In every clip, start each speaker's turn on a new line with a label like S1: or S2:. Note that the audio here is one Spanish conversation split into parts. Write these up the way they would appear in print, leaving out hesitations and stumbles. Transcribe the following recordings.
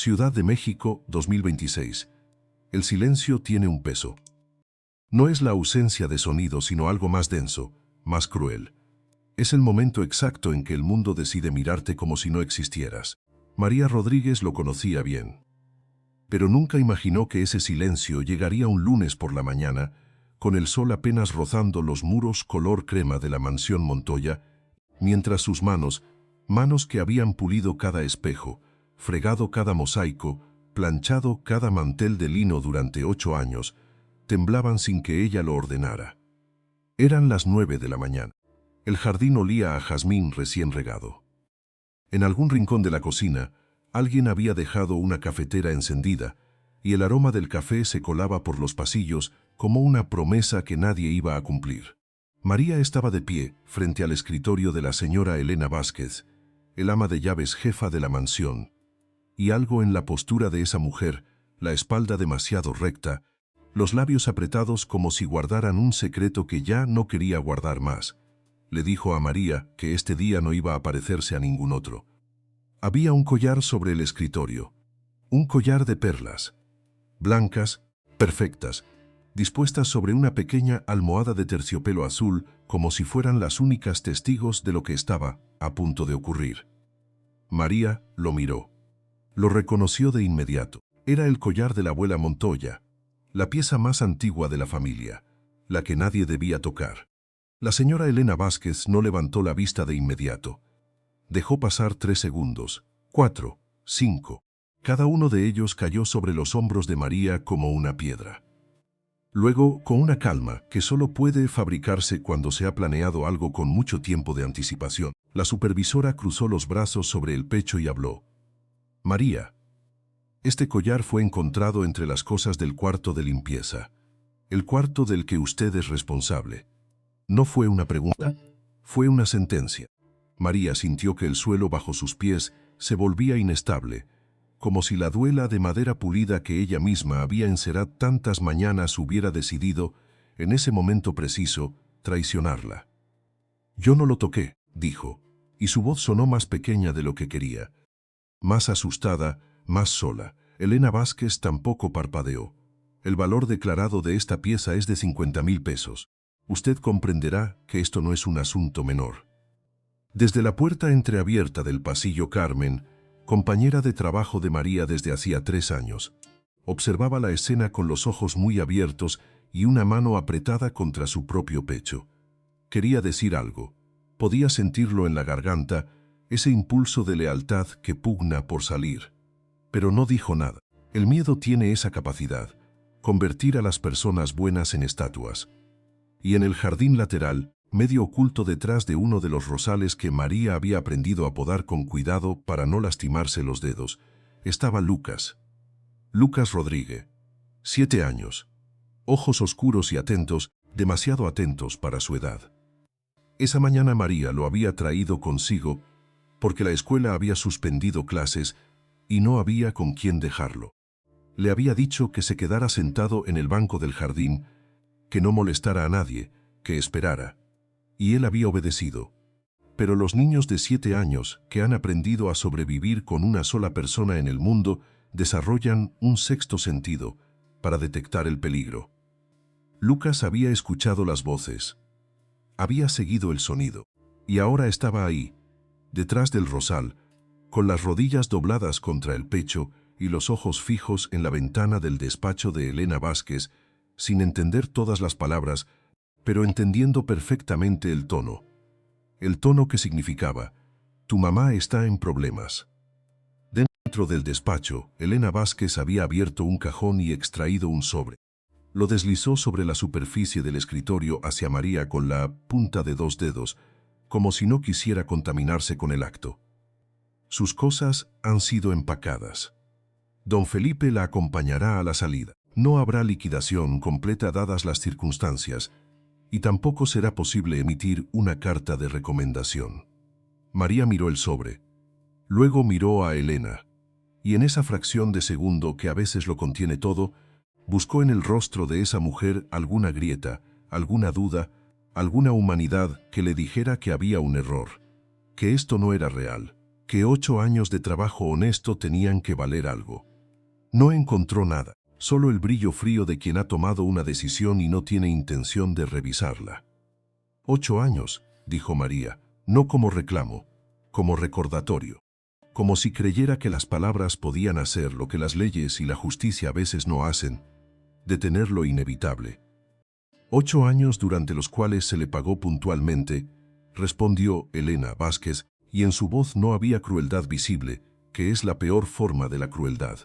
S1: Ciudad de México, 2026. El silencio tiene un peso. No es la ausencia de sonido, sino algo más denso, más cruel. Es el momento exacto en que el mundo decide mirarte como si no existieras. María Rodríguez lo conocía bien. Pero nunca imaginó que ese silencio llegaría un lunes por la mañana, con el sol apenas rozando los muros color crema de la mansión Montoya, mientras sus manos que habían pulido cada espejo, fregado cada mosaico, planchado cada mantel de lino durante 8 años, temblaban sin que ella lo ordenara. Eran las 9 de la mañana. El jardín olía a jazmín recién regado. En algún rincón de la cocina, alguien había dejado una cafetera encendida, y el aroma del café se colaba por los pasillos como una promesa que nadie iba a cumplir. María estaba de pie, frente al escritorio de la señora Elena Vázquez, el ama de llaves jefa de la mansión, y algo en la postura de esa mujer, la espalda demasiado recta, los labios apretados como si guardaran un secreto que ya no quería guardar más, le dijo a María que este día no iba a parecerse a ningún otro. Había un collar sobre el escritorio, un collar de perlas, blancas, perfectas, dispuestas sobre una pequeña almohada de terciopelo azul como si fueran las únicas testigos de lo que estaba a punto de ocurrir. María lo miró. Lo reconoció de inmediato. Era el collar de la abuela Montoya, la pieza más antigua de la familia, la que nadie debía tocar. La señora Elena Vázquez no levantó la vista de inmediato. Dejó pasar 3 segundos, 4, 5. Cada uno de ellos cayó sobre los hombros de María como una piedra. Luego, con una calma que solo puede fabricarse cuando se ha planeado algo con mucho tiempo de anticipación, la supervisora cruzó los brazos sobre el pecho y habló. María, este collar fue encontrado entre las cosas del cuarto de limpieza, el cuarto del que usted es responsable. No fue una pregunta, fue una sentencia. María sintió que el suelo bajo sus pies se volvía inestable, como si la duela de madera pulida que ella misma había encerado tantas mañanas hubiera decidido, en ese momento preciso, traicionarla. Yo no lo toqué, dijo, y su voz sonó más pequeña de lo que quería. Más asustada, más sola. Elena Vázquez tampoco parpadeó. El valor declarado de esta pieza es de 50,000 pesos. Usted comprenderá que esto no es un asunto menor. Desde la puerta entreabierta del pasillo, Carmen, compañera de trabajo de María desde hacía 3 años, observaba la escena con los ojos muy abiertos y una mano apretada contra su propio pecho. Quería decir algo. Podía sentirlo en la garganta, ese impulso de lealtad que pugna por salir. Pero no dijo nada. El miedo tiene esa capacidad, convertir a las personas buenas en estatuas. Y en el jardín lateral, medio oculto detrás de uno de los rosales que María había aprendido a podar con cuidado para no lastimarse los dedos, estaba Lucas. Lucas Rodríguez. 7 años. Ojos oscuros y atentos, demasiado atentos para su edad. Esa mañana María lo había traído consigo porque la escuela había suspendido clases y no había con quién dejarlo. Le había dicho que se quedara sentado en el banco del jardín, que no molestara a nadie, que esperara. Y él había obedecido. Pero los niños de 7 años, que han aprendido a sobrevivir con una sola persona en el mundo, desarrollan un sexto sentido para detectar el peligro. Lucas había escuchado las voces. Había seguido el sonido. Y ahora estaba ahí, detrás del rosal, con las rodillas dobladas contra el pecho y los ojos fijos en la ventana del despacho de Elena Vázquez, sin entender todas las palabras, pero entendiendo perfectamente el tono. El tono que significaba, tu mamá está en problemas. Dentro del despacho, Elena Vázquez había abierto un cajón y extraído un sobre. Lo deslizó sobre la superficie del escritorio hacia María con la punta de 2 dedos, como si no quisiera contaminarse con el acto. Sus cosas han sido empacadas. Don Felipe la acompañará a la salida. No habrá liquidación completa dadas las circunstancias, y tampoco será posible emitir una carta de recomendación. María miró el sobre. Luego miró a Elena, y en esa fracción de segundo que a veces lo contiene todo, buscó en el rostro de esa mujer alguna grieta, alguna duda, alguna humanidad que le dijera que había un error, que esto no era real, que 8 años de trabajo honesto tenían que valer algo. No encontró nada, solo el brillo frío de quien ha tomado una decisión y no tiene intención de revisarla. 8 años, dijo María, no como reclamo, como recordatorio. Como si creyera que las palabras podían hacer lo que las leyes y la justicia a veces no hacen, detener lo inevitable. 8 años durante los cuales se le pagó puntualmente, respondió Elena Vázquez, y en su voz no había crueldad visible, que es la peor forma de la crueldad.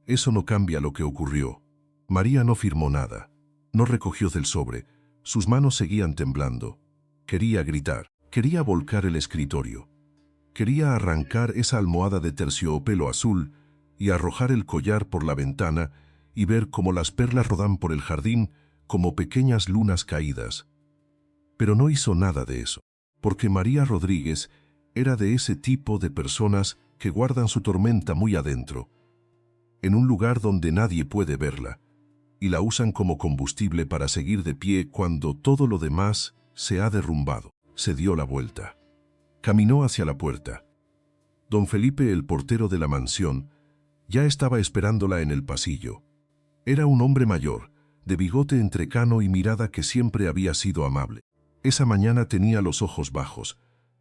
S1: Eso no cambia lo que ocurrió. María no firmó nada, no recogió del sobre, sus manos seguían temblando. Quería gritar, quería volcar el escritorio. Quería arrancar esa almohada de terciopelo azul y arrojar el collar por la ventana y ver cómo las perlas rodan por el jardín como pequeñas lunas caídas. Pero no hizo nada de eso, porque María Rodríguez era de ese tipo de personas que guardan su tormenta muy adentro, en un lugar donde nadie puede verla, y la usan como combustible para seguir de pie cuando todo lo demás se ha derrumbado. Se dio la vuelta. Caminó hacia la puerta. Don Felipe, el portero de la mansión, ya estaba esperándola en el pasillo. Era un hombre mayor, de bigote entrecano y mirada que siempre había sido amable. Esa mañana tenía los ojos bajos.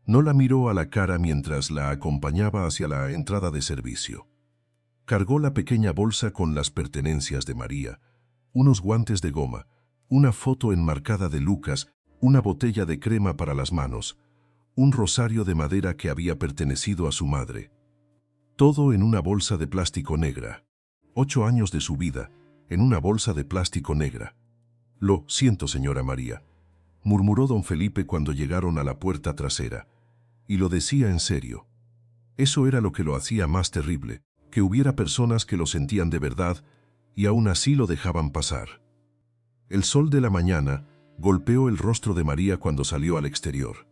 S1: No la miró a la cara mientras la acompañaba hacia la entrada de servicio. Cargó la pequeña bolsa con las pertenencias de María, unos guantes de goma, una foto enmarcada de Lucas, una botella de crema para las manos, un rosario de madera que había pertenecido a su madre. Todo en una bolsa de plástico negra. 8 años de su vida, en una bolsa de plástico negra. Lo siento, señora María, murmuró don Felipe cuando llegaron a la puerta trasera, y lo decía en serio. Eso era lo que lo hacía más terrible, que hubiera personas que lo sentían de verdad y aún así lo dejaban pasar. El sol de la mañana golpeó el rostro de María cuando salió al exterior.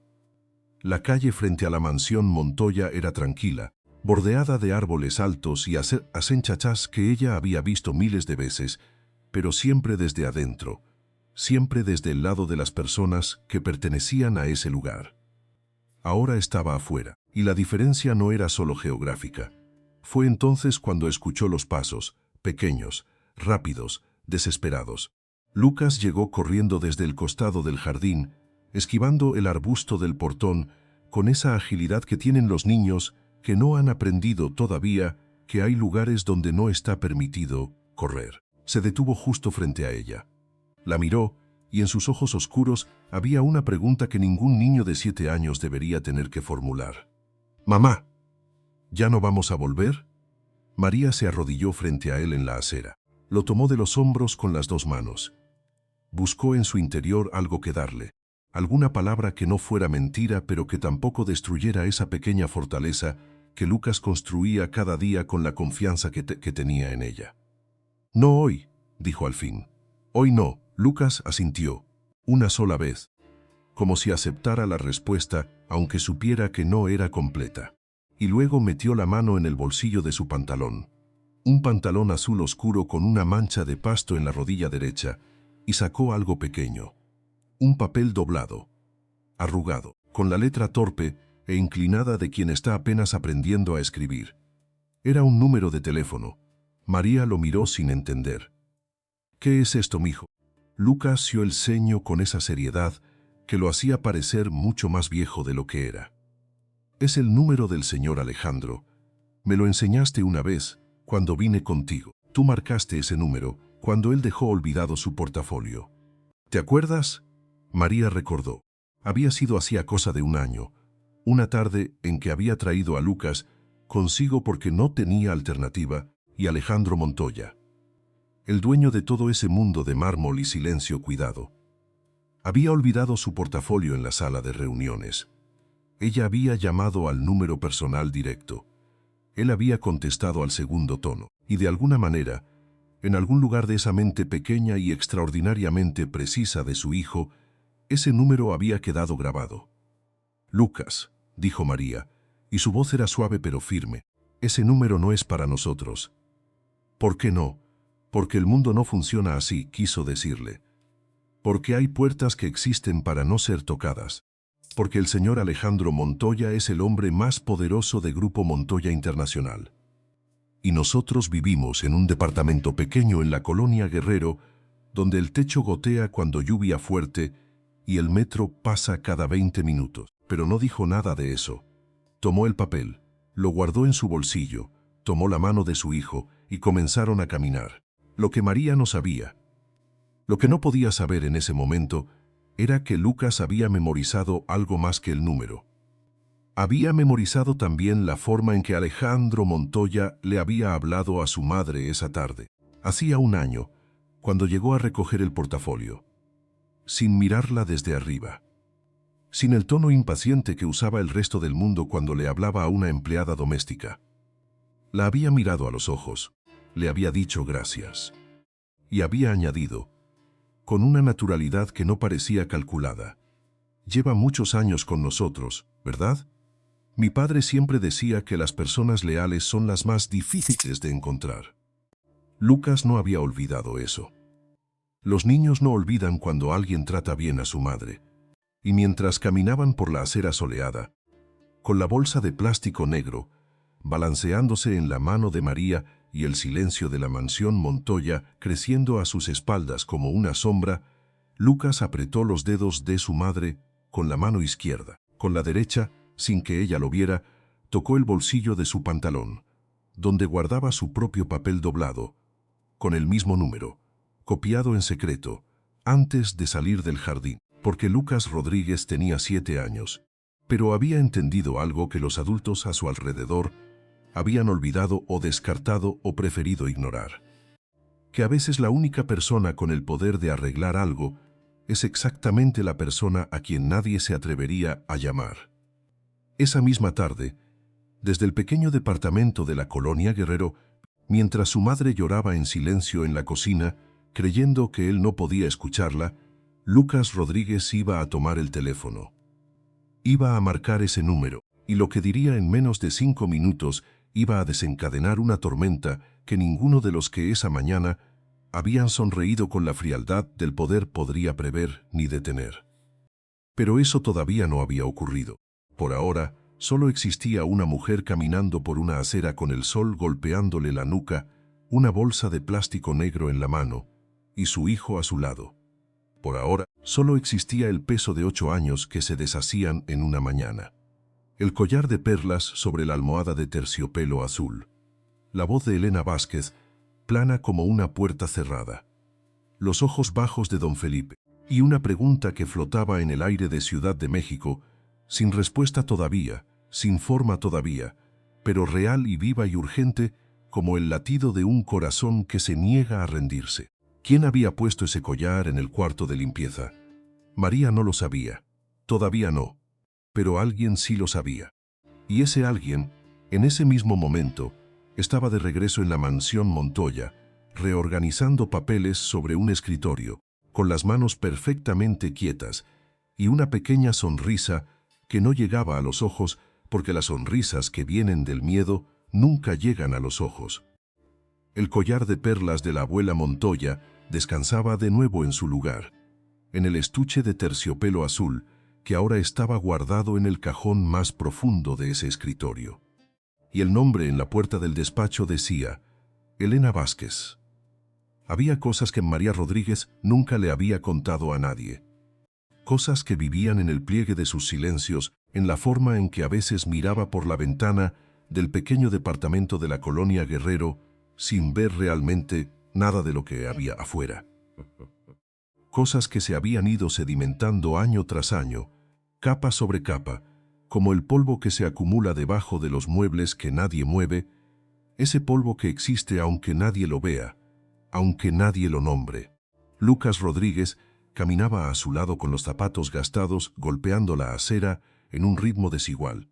S1: La calle frente a la mansión Montoya era tranquila, bordeada de árboles altos y achenchachas que ella había visto miles de veces, pero siempre desde adentro, siempre desde el lado de las personas que pertenecían a ese lugar. Ahora estaba afuera, y la diferencia no era solo geográfica. Fue entonces cuando escuchó los pasos, pequeños, rápidos, desesperados. Lucas llegó corriendo desde el costado del jardín, esquivando el arbusto del portón, con esa agilidad que tienen los niños que no han aprendido todavía que hay lugares donde no está permitido correr. Se detuvo justo frente a ella. La miró, y en sus ojos oscuros había una pregunta que ningún niño de 7 años debería tener que formular. «Mamá, ¿ya no vamos a volver?» María se arrodilló frente a él en la acera. Lo tomó de los hombros con las 2 manos. Buscó en su interior algo que darle, alguna palabra que no fuera mentira pero que tampoco destruyera esa pequeña fortaleza que Lucas construía cada día con la confianza que tenía en ella. «No hoy», dijo al fin. «Hoy no», Lucas asintió, una sola vez, como si aceptara la respuesta aunque supiera que no era completa. Y luego metió la mano en el bolsillo de su pantalón, un pantalón azul oscuro con una mancha de pasto en la rodilla derecha, y sacó algo pequeño, un papel doblado, arrugado, con la letra torpe e inclinada de quien está apenas aprendiendo a escribir. Era un número de teléfono. María lo miró sin entender. «¿Qué es esto, mijo?» Lucas sió el ceño con esa seriedad que lo hacía parecer mucho más viejo de lo que era. «Es el número del señor Alejandro. Me lo enseñaste una vez, cuando vine contigo. Tú marcaste ese número cuando él dejó olvidado su portafolio. ¿Te acuerdas?» María recordó. Había sido hacía cosa de 1 año, una tarde en que había traído a Lucas consigo porque no tenía alternativa, y Alejandro Montoya, el dueño de todo ese mundo de mármol y silencio cuidado. Había olvidado su portafolio en la sala de reuniones. Ella había llamado al número personal directo. Él había contestado al segundo tono, y de alguna manera, en algún lugar de esa mente pequeña y extraordinariamente precisa de su hijo, ese número había quedado grabado. «Lucas», dijo María, y su voz era suave pero firme, «ese número no es para nosotros». «¿Por qué no?» «Porque el mundo no funciona así», quiso decirle. «Porque hay puertas que existen para no ser tocadas». porque el señor Alejandro Montoya es el hombre más poderoso de Grupo Montoya Internacional. Y nosotros vivimos en un departamento pequeño en la colonia Guerrero, donde el techo gotea cuando lluvia fuerte y el metro pasa cada 20 minutos. Pero no dijo nada de eso. Tomó el papel, lo guardó en su bolsillo, tomó la mano de su hijo y comenzaron a caminar. Lo que María no sabía, lo que no podía saber en ese momento, era que Lucas había memorizado algo más que el número. Había memorizado también la forma en que Alejandro Montoya le había hablado a su madre esa tarde. Hacía un año, cuando llegó a recoger el portafolio, sin mirarla desde arriba, sin el tono impaciente que usaba el resto del mundo cuando le hablaba a una empleada doméstica. La había mirado a los ojos, le había dicho gracias, y había añadido, con una naturalidad que no parecía calculada: lleva muchos años con nosotros, ¿verdad? Mi padre siempre decía que las personas leales son las más difíciles de encontrar. Lucas no había olvidado eso. Los niños no olvidan cuando alguien trata bien a su madre. Y mientras caminaban por la acera soleada, con la bolsa de plástico negro, balanceándose en la mano de María y el silencio de la mansión Montoya creciendo a sus espaldas como una sombra, Lucas apretó los dedos de su madre con la mano izquierda. Con la derecha, sin que ella lo viera, tocó el bolsillo de su pantalón, donde guardaba su propio papel doblado, con el mismo número, copiado en secreto, antes de salir del jardín, porque Lucas Rodríguez tenía 7 años, pero había entendido algo que los adultos a su alrededor habían olvidado o descartado o preferido ignorar. Que a veces la única persona con el poder de arreglar algo es exactamente la persona a quien nadie se atrevería a llamar. Esa misma tarde, desde el pequeño departamento de la colonia Guerrero, mientras su madre lloraba en silencio en la cocina, creyendo que él no podía escucharla, Lucas Rodríguez iba a tomar el teléfono. Iba a marcar ese número, y lo que diría en menos de 5 minutos iba a desencadenar una tormenta que ninguno de los que esa mañana habían sonreído con la frialdad del poder podría prever ni detener. Pero eso todavía no había ocurrido. Por ahora, solo existía una mujer caminando por una acera con el sol golpeándole la nuca, una bolsa de plástico negro en la mano, y su hijo a su lado. Por ahora, solo existía el peso de 8 años que se deshacían en una mañana. El collar de perlas sobre la almohada de terciopelo azul. La voz de Elena Vázquez, plana como una puerta cerrada. Los ojos bajos de don Felipe, y una pregunta que flotaba en el aire de Ciudad de México, sin respuesta todavía, sin forma todavía, pero real y viva y urgente como el latido de un corazón que se niega a rendirse. ¿Quién había puesto ese collar en el cuarto de limpieza? María no lo sabía, todavía no, pero alguien sí lo sabía. Y ese alguien, en ese mismo momento, estaba de regreso en la mansión Montoya, reorganizando papeles sobre un escritorio, con las manos perfectamente quietas, y una pequeña sonrisa que no llegaba a los ojos, porque las sonrisas que vienen del miedo nunca llegan a los ojos. El collar de perlas de la abuela Montoya descansaba de nuevo en su lugar, en el estuche de terciopelo azul, que ahora estaba guardado en el cajón más profundo de ese escritorio. Y el nombre en la puerta del despacho decía, Elena Vázquez. Había cosas que María Rodríguez nunca le había contado a nadie. Cosas que vivían en el pliegue de sus silencios, en la forma en que a veces miraba por la ventana del pequeño departamento de la colonia Guerrero, sin ver realmente nada de lo que había afuera. Cosas que se habían ido sedimentando año tras año, capa sobre capa, como el polvo que se acumula debajo de los muebles que nadie mueve, ese polvo que existe aunque nadie lo vea, aunque nadie lo nombre. Lucas Rodríguez caminaba a su lado con los zapatos gastados, golpeando la acera en un ritmo desigual,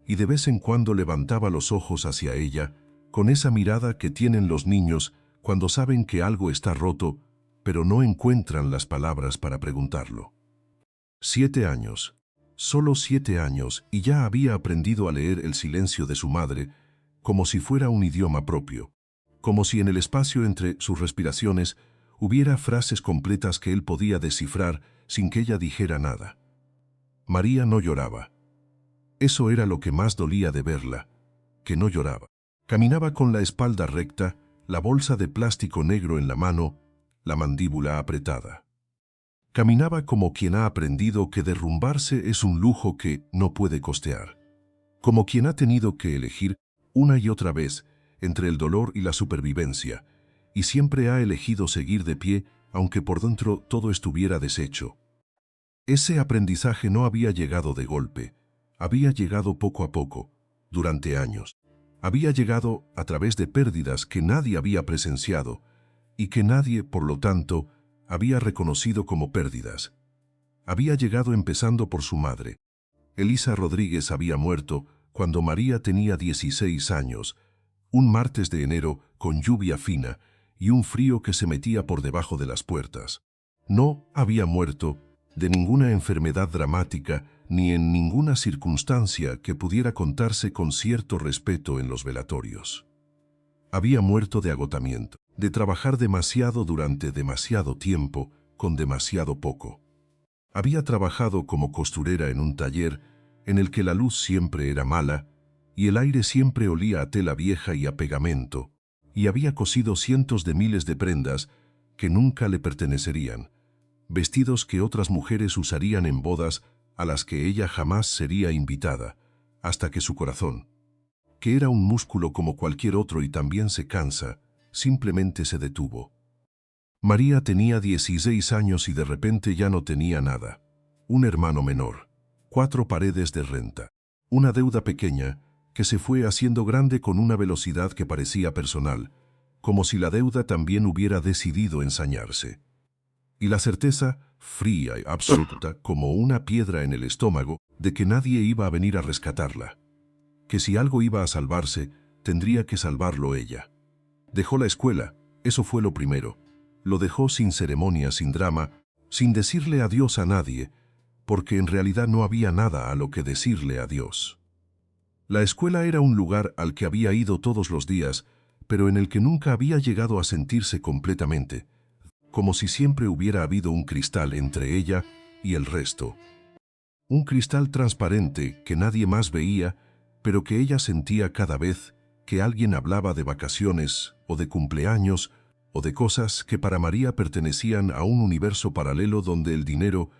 S1: y de vez en cuando levantaba los ojos hacia ella, con esa mirada que tienen los niños cuando saben que algo está roto, pero no encuentran las palabras para preguntarlo. 7 años, solo 7 años, y ya había aprendido a leer el silencio de su madre, como si fuera un idioma propio, como si en el espacio entre sus respiraciones hubiera frases completas que él podía descifrar sin que ella dijera nada. María no lloraba. Eso era lo que más dolía de verla, que no lloraba. Caminaba con la espalda recta, la bolsa de plástico negro en la mano, la mandíbula apretada. Caminaba como quien ha aprendido que derrumbarse es un lujo que no puede costear. Como quien ha tenido que elegir una y otra vez entre el dolor y la supervivencia, y siempre ha elegido seguir de pie aunque por dentro todo estuviera deshecho. Ese aprendizaje no había llegado de golpe, había llegado poco a poco, durante años. Había llegado a través de pérdidas que nadie había presenciado y que nadie, por lo tanto, había reconocido como pérdidas. Había llegado empezando por su madre. Elisa Rodríguez había muerto cuando María tenía 16 años, un martes de enero con lluvia fina y un frío que se metía por debajo de las puertas. No había muerto de ninguna enfermedad dramática ni en ninguna circunstancia que pudiera contarse con cierto respeto en los velatorios. Había muerto de agotamiento, de trabajar demasiado durante demasiado tiempo con demasiado poco. Había trabajado como costurera en un taller en el que la luz siempre era mala y el aire siempre olía a tela vieja y a pegamento, y había cosido cientos de miles de prendas que nunca le pertenecerían, vestidos que otras mujeres usarían en bodas a las que ella jamás sería invitada, hasta que su corazón, que era un músculo como cualquier otro y también se cansa, simplemente se detuvo. María tenía 16 años y de repente ya no tenía nada. Un hermano menor, 4 paredes de renta, una deuda pequeña que se fue haciendo grande con una velocidad que parecía personal, como si la deuda también hubiera decidido ensañarse. Y la certeza, fría y absoluta como una piedra en el estómago, de que nadie iba a venir a rescatarla. Que si algo iba a salvarse, tendría que salvarlo ella. Dejó la escuela, eso fue lo primero. Lo dejó sin ceremonia, sin drama, sin decirle adiós a nadie, porque en realidad no había nada a lo que decirle adiós. La escuela era un lugar al que había ido todos los días, pero en el que nunca había llegado a sentirse completamente, como si siempre hubiera habido un cristal entre ella y el resto. Un cristal transparente que nadie más veía, pero que ella sentía cada vez que alguien hablaba de vacaciones o de cumpleaños o de cosas que para María pertenecían a un universo paralelo donde el dinero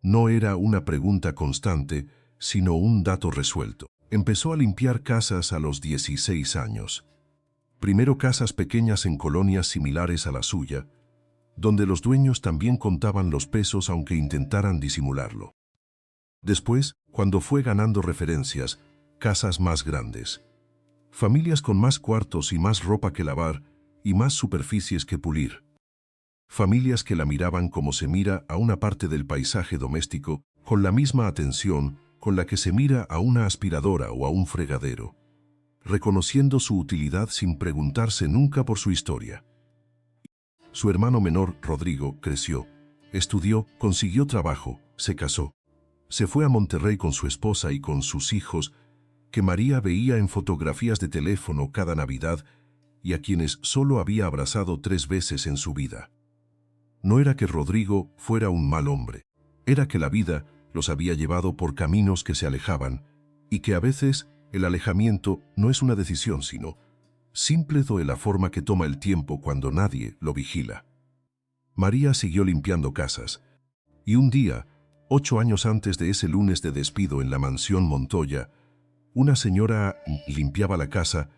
S1: no era una pregunta constante, sino un dato resuelto. Empezó a limpiar casas a los 16 años. Primero casas pequeñas en colonias similares a la suya, donde los dueños también contaban los pesos aunque intentaran disimularlo. Después, cuando fue ganando referencias, casas más grandes. Familias con más cuartos y más ropa que lavar y más superficies que pulir. Familias que la miraban como se mira a una parte del paisaje doméstico, con la misma atención con la que se mira a una aspiradora o a un fregadero, reconociendo su utilidad sin preguntarse nunca por su historia. Su hermano menor, Rodrigo, creció, estudió, consiguió trabajo, se casó. Se fue a Monterrey con su esposa y con sus hijos, que María veía en fotografías de teléfono cada Navidad y a quienes solo había abrazado 3 veces en su vida. No era que Rodrigo fuera un mal hombre, era que la vida los había llevado por caminos que se alejaban y que a veces el alejamiento no es una decisión sino simple la forma que toma el tiempo cuando nadie lo vigila. María siguió limpiando casas y un día, 8 años antes de ese lunes de despido en la mansión Montoya, una señora limpiaba la casa,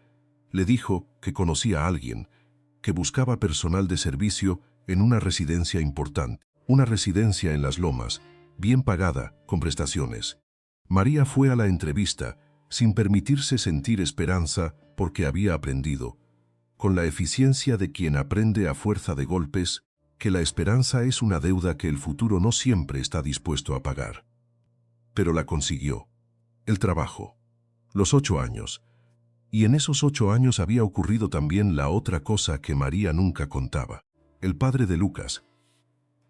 S1: le dijo que conocía a alguien, que buscaba personal de servicio en una residencia importante, una residencia en Las Lomas, bien pagada, con prestaciones. María fue a la entrevista, sin permitirse sentir esperanza porque había aprendido, con la eficiencia de quien aprende a fuerza de golpes, que la esperanza es una deuda que el futuro no siempre está dispuesto a pagar. Pero la consiguió. El trabajo. Los 8 años. Y en esos 8 años había ocurrido también la otra cosa que María nunca contaba. El padre de Lucas.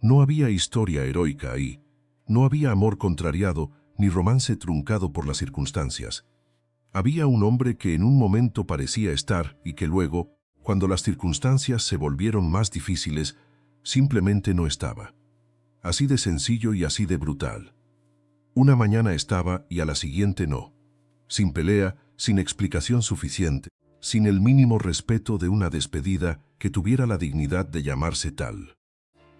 S1: No había historia heroica ahí. No había amor contrariado, ni romance truncado por las circunstancias. Había un hombre que en un momento parecía estar y que luego, cuando las circunstancias se volvieron más difíciles, simplemente no estaba. Así de sencillo y así de brutal. Una mañana estaba y a la siguiente no. Sin pelea, sin explicación suficiente, sin el mínimo respeto de una despedida que tuviera la dignidad de llamarse tal.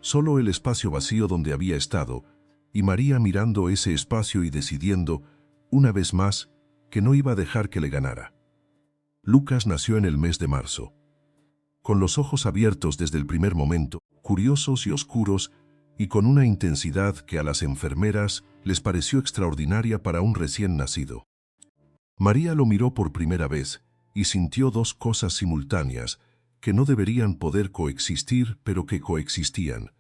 S1: Solo el espacio vacío donde había estado, y María mirando ese espacio y decidiendo, una vez más, que no iba a dejar que le ganara. Lucas nació en el mes de marzo. Con los ojos abiertos desde el primer momento, curiosos y oscuros, y con una intensidad que a las enfermeras les pareció extraordinaria para un recién nacido. María lo miró por primera vez y sintió dos cosas simultáneas que no deberían poder coexistir, pero que coexistían.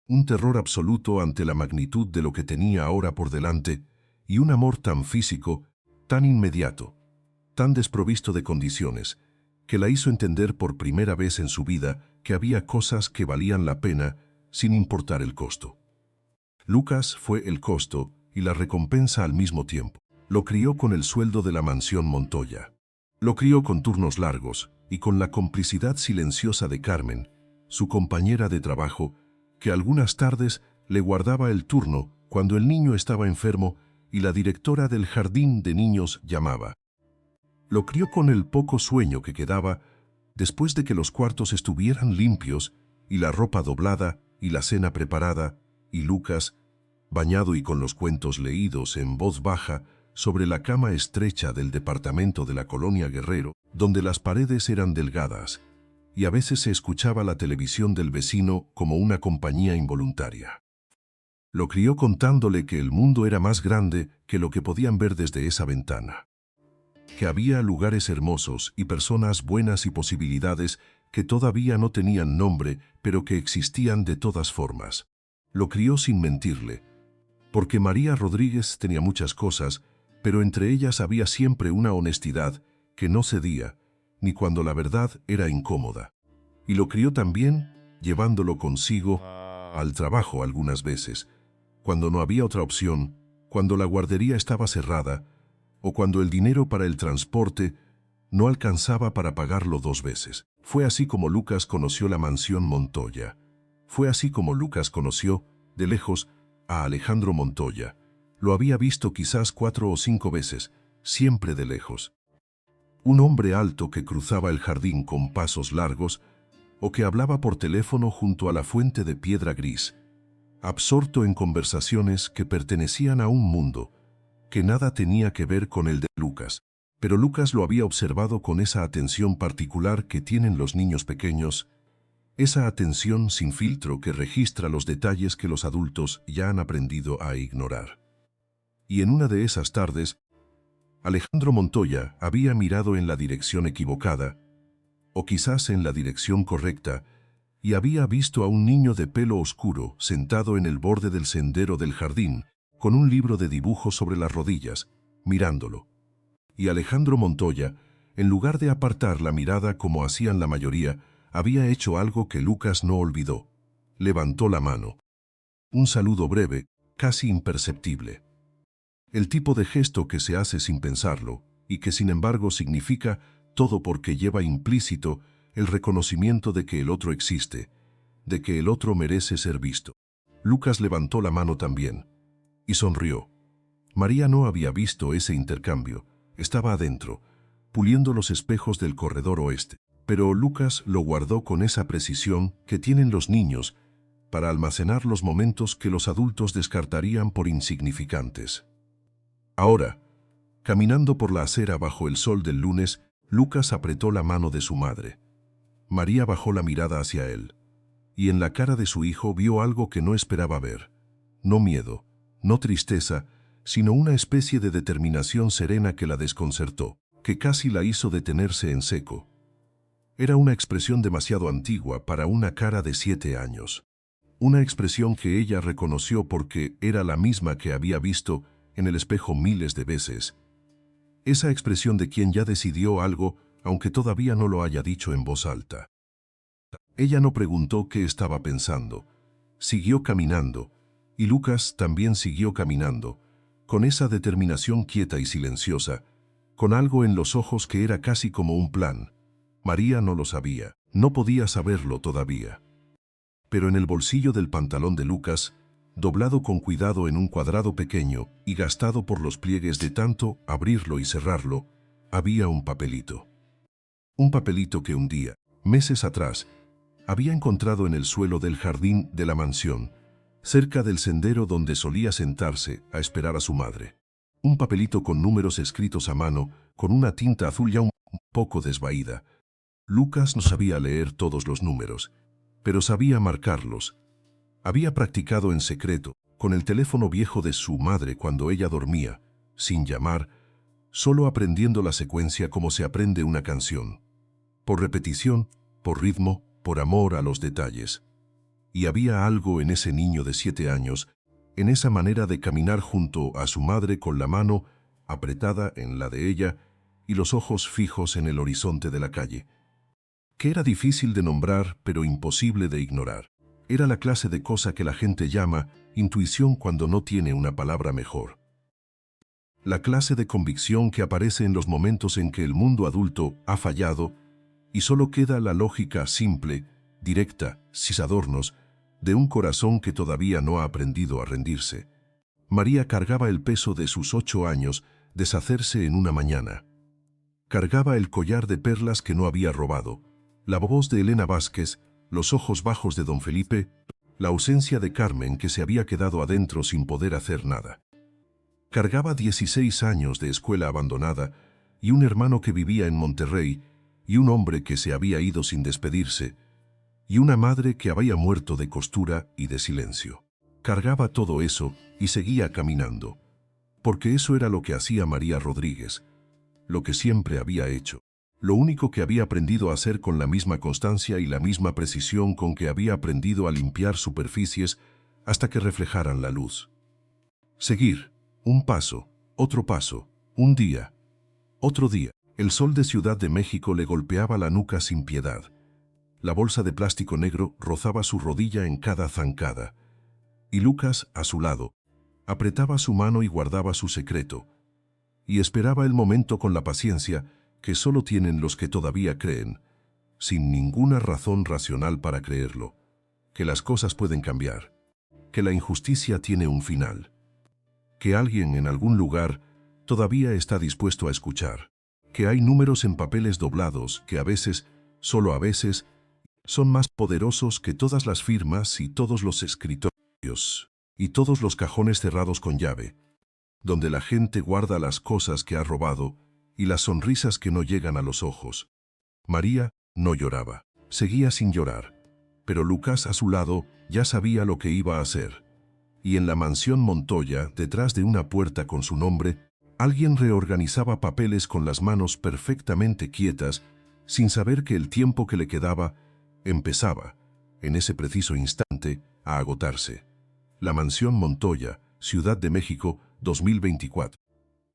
S1: Un terror absoluto ante la magnitud de lo que tenía ahora por delante y un amor tan físico, tan inmediato, tan desprovisto de condiciones, que la hizo entender por primera vez en su vida que había cosas que valían la pena sin importar el costo. Lucas fue el costo y la recompensa al mismo tiempo. Lo crió con el sueldo de la mansión Montoya. Lo crió con turnos largos y con la complicidad silenciosa de Carmen, su compañera de trabajo, que algunas tardes le guardaba el turno cuando el niño estaba enfermo y la directora del jardín de niños llamaba. Lo crió con el poco sueño que quedaba después de que los cuartos estuvieran limpios y la ropa doblada y la cena preparada, y Lucas, bañado y con los cuentos leídos en voz baja sobre la cama estrecha del departamento de la colonia Guerrero, donde las paredes eran delgadas, y a veces se escuchaba la televisión del vecino como una compañía involuntaria. Lo crió contándole que el mundo era más grande que lo que podían ver desde esa ventana, que había lugares hermosos y personas buenas y posibilidades que todavía no tenían nombre, pero que existían de todas formas. Lo crió sin mentirle, porque María Rodríguez tenía muchas cosas, pero entre ellas había siempre una honestidad que no cedía, ni cuando la verdad era incómoda. Y lo crió también llevándolo consigo al trabajo algunas veces, cuando no había otra opción, cuando la guardería estaba cerrada, o cuando el dinero para el transporte no alcanzaba para pagarlo 2 veces. Fue así como Lucas conoció la mansión Montoya. Fue así como Lucas conoció, de lejos, a Alejandro Montoya. Lo había visto quizás 4 o 5 veces, siempre de lejos. Un hombre alto que cruzaba el jardín con pasos largos, o que hablaba por teléfono junto a la fuente de piedra gris, absorto en conversaciones que pertenecían a un mundo que nada tenía que ver con el de Lucas. Pero Lucas lo había observado con esa atención particular que tienen los niños pequeños, esa atención sin filtro que registra los detalles que los adultos ya han aprendido a ignorar. Y en una de esas tardes, Alejandro Montoya había mirado en la dirección equivocada, o quizás en la dirección correcta, y había visto a un niño de pelo oscuro sentado en el borde del sendero del jardín, con un libro de dibujos sobre las rodillas, mirándolo. Y Alejandro Montoya, en lugar de apartar la mirada como hacían la mayoría, había hecho algo que Lucas no olvidó. Levantó la mano. Un saludo breve, casi imperceptible. El tipo de gesto que se hace sin pensarlo, y que sin embargo significa todo porque lleva implícito el reconocimiento de que el otro existe, de que el otro merece ser visto. Lucas levantó la mano también, y sonrió. María no había visto ese intercambio, estaba adentro, puliendo los espejos del corredor oeste. Pero Lucas lo guardó con esa precisión que tienen los niños para almacenar los momentos que los adultos descartarían por insignificantes. Ahora, caminando por la acera bajo el sol del lunes, Lucas apretó la mano de su madre. María bajó la mirada hacia él, y en la cara de su hijo vio algo que no esperaba ver. No miedo, no tristeza, sino una especie de determinación serena que la desconcertó, que casi la hizo detenerse en seco. Era una expresión demasiado antigua para una cara de 7 años. Una expresión que ella reconoció porque era la misma que había visto en el espejo miles de veces. Esa expresión de quien ya decidió algo, aunque todavía no lo haya dicho en voz alta. Ella no preguntó qué estaba pensando. Siguió caminando, y Lucas también siguió caminando, con esa determinación quieta y silenciosa, con algo en los ojos que era casi como un plan. María no lo sabía, no podía saberlo todavía. Pero en el bolsillo del pantalón de Lucas doblado con cuidado en un cuadrado pequeño y gastado por los pliegues de tanto abrirlo y cerrarlo, había un papelito. Un papelito que un día, meses atrás, había encontrado en el suelo del jardín de la mansión, cerca del sendero donde solía sentarse a esperar a su madre. Un papelito con números escritos a mano, con una tinta azul ya un poco desvaída. Lucas no sabía leer todos los números, pero sabía marcarlos. Había practicado en secreto, con el teléfono viejo de su madre cuando ella dormía, sin llamar, solo aprendiendo la secuencia como se aprende una canción. Por repetición, por ritmo, por amor a los detalles. Y había algo en ese niño de 7 años, en esa manera de caminar junto a su madre con la mano apretada en la de ella y los ojos fijos en el horizonte de la calle, que era difícil de nombrar pero imposible de ignorar. Era la clase de cosa que la gente llama intuición cuando no tiene una palabra mejor. La clase de convicción que aparece en los momentos en que el mundo adulto ha fallado y solo queda la lógica simple, directa, sin adornos, de un corazón que todavía no ha aprendido a rendirse. María cargaba el peso de sus 8 años deshacerse en una mañana. Cargaba el collar de perlas que no había robado, la voz de Elena Vázquez, los ojos bajos de don Felipe, la ausencia de Carmen que se había quedado adentro sin poder hacer nada. Cargaba 16 años de escuela abandonada y un hermano que vivía en Monterrey y un hombre que se había ido sin despedirse y una madre que había muerto de costura y de silencio. Cargaba todo eso y seguía caminando, porque eso era lo que hacía María Rodríguez, lo que siempre había hecho. Lo único que había aprendido a hacer con la misma constancia y la misma precisión con que había aprendido a limpiar superficies hasta que reflejaran la luz. Seguir, un paso, otro paso, un día, otro día. El sol de Ciudad de México le golpeaba la nuca sin piedad. La bolsa de plástico negro rozaba su rodilla en cada zancada. Y Lucas, a su lado, apretaba su mano y guardaba su secreto. Y esperaba el momento con la paciencia que solo tienen los que todavía creen, sin ninguna razón racional para creerlo, que las cosas pueden cambiar, que la injusticia tiene un final, que alguien en algún lugar todavía está dispuesto a escuchar, que hay números en papeles doblados que a veces, solo a veces, son más poderosos que todas las firmas y todos los escritorios y todos los cajones cerrados con llave, donde la gente guarda las cosas que ha robado y las sonrisas que no llegan a los ojos. María no lloraba, seguía sin llorar, pero Lucas a su lado ya sabía lo que iba a hacer. Y en la mansión Montoya, detrás de una puerta con su nombre, alguien reorganizaba papeles con las manos perfectamente quietas, sin saber que el tiempo que le quedaba empezaba, en ese preciso instante, a agotarse. La mansión Montoya, Ciudad de México, 2024.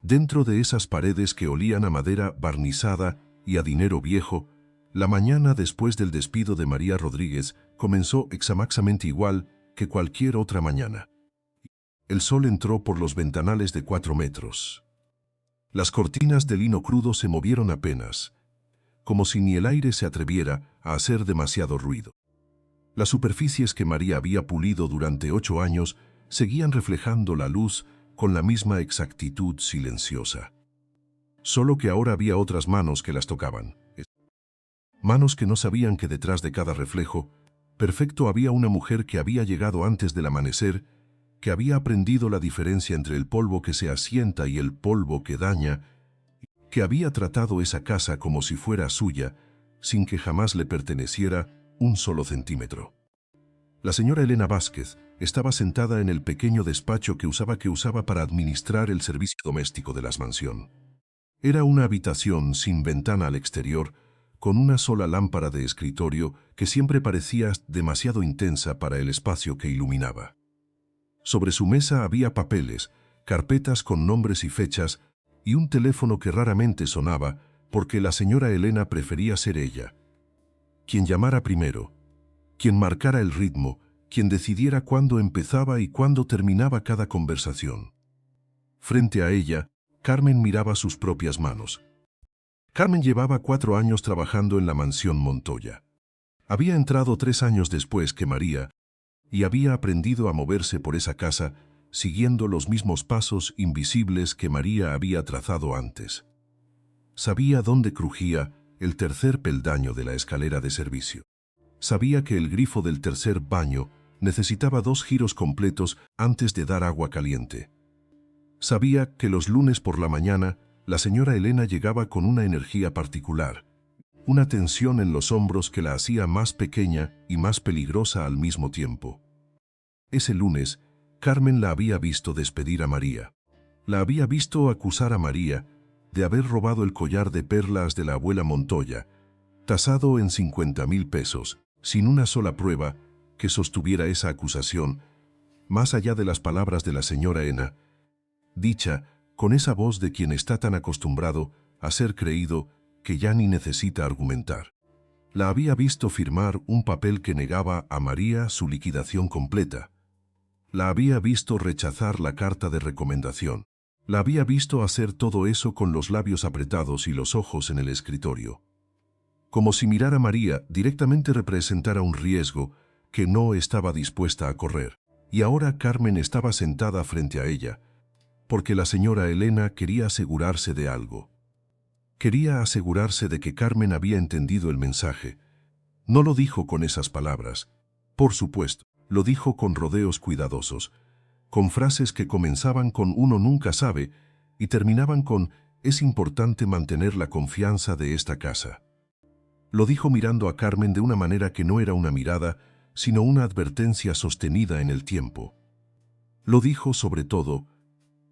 S1: Dentro de esas paredes que olían a madera barnizada y a dinero viejo, la mañana después del despido de María Rodríguez comenzó exactamente igual que cualquier otra mañana. El sol entró por los ventanales de 4 metros. Las cortinas de lino crudo se movieron apenas, como si ni el aire se atreviera a hacer demasiado ruido. Las superficies que María había pulido durante 8 años seguían reflejando la luz con la misma exactitud silenciosa. Solo que ahora había otras manos que las tocaban. Manos que no sabían que detrás de cada reflejo perfecto había una mujer que había llegado antes del amanecer, que había aprendido la diferencia entre el polvo que se asienta y el polvo que daña, que había tratado esa casa como si fuera suya, sin que jamás le perteneciera un solo centímetro. La señora Elena Vázquez estaba sentada en el pequeño despacho que usaba para administrar el servicio doméstico de la mansión. Era una habitación sin ventana al exterior, con una sola lámpara de escritorio que siempre parecía demasiado intensa para el espacio que iluminaba. Sobre su mesa había papeles, carpetas con nombres y fechas, y un teléfono que raramente sonaba porque la señora Elena prefería ser ella quien llamara primero, quien marcara el ritmo, quien decidiera cuándo empezaba y cuándo terminaba cada conversación. Frente a ella, Carmen miraba sus propias manos. Carmen llevaba 4 años trabajando en la mansión Montoya. Había entrado 3 años después que María, y había aprendido a moverse por esa casa siguiendo los mismos pasos invisibles que María había trazado antes. Sabía dónde crujía el tercer peldaño de la escalera de servicio. Sabía que el grifo del tercer baño necesitaba 2 giros completos antes de dar agua caliente. Sabía que los lunes por la mañana la señora Elena llegaba con una energía particular, una tensión en los hombros que la hacía más pequeña y más peligrosa al mismo tiempo. Ese lunes, Carmen la había visto despedir a María. La había visto acusar a María de haber robado el collar de perlas de la abuela Montoya, tasado en 50,000 pesos, sin una sola prueba que sostuviera esa acusación, más allá de las palabras de la señora Ena, dicha con esa voz de quien está tan acostumbrado a ser creído que ya ni necesita argumentar. La había visto firmar un papel que negaba a María su liquidación completa. La había visto rechazar la carta de recomendación. La había visto hacer todo eso con los labios apretados y los ojos en el escritorio. Como si mirar a María directamente representara un riesgo que no estaba dispuesta a correr. Y ahora Carmen estaba sentada frente a ella, porque la señora Elena quería asegurarse de algo. Quería asegurarse de que Carmen había entendido el mensaje. No lo dijo con esas palabras. Por supuesto, lo dijo con rodeos cuidadosos, con frases que comenzaban con "uno nunca sabe" y terminaban con "es importante mantener la confianza de esta casa". Lo dijo mirando a Carmen de una manera que no era una mirada, sino una advertencia sostenida en el tiempo. Lo dijo, sobre todo,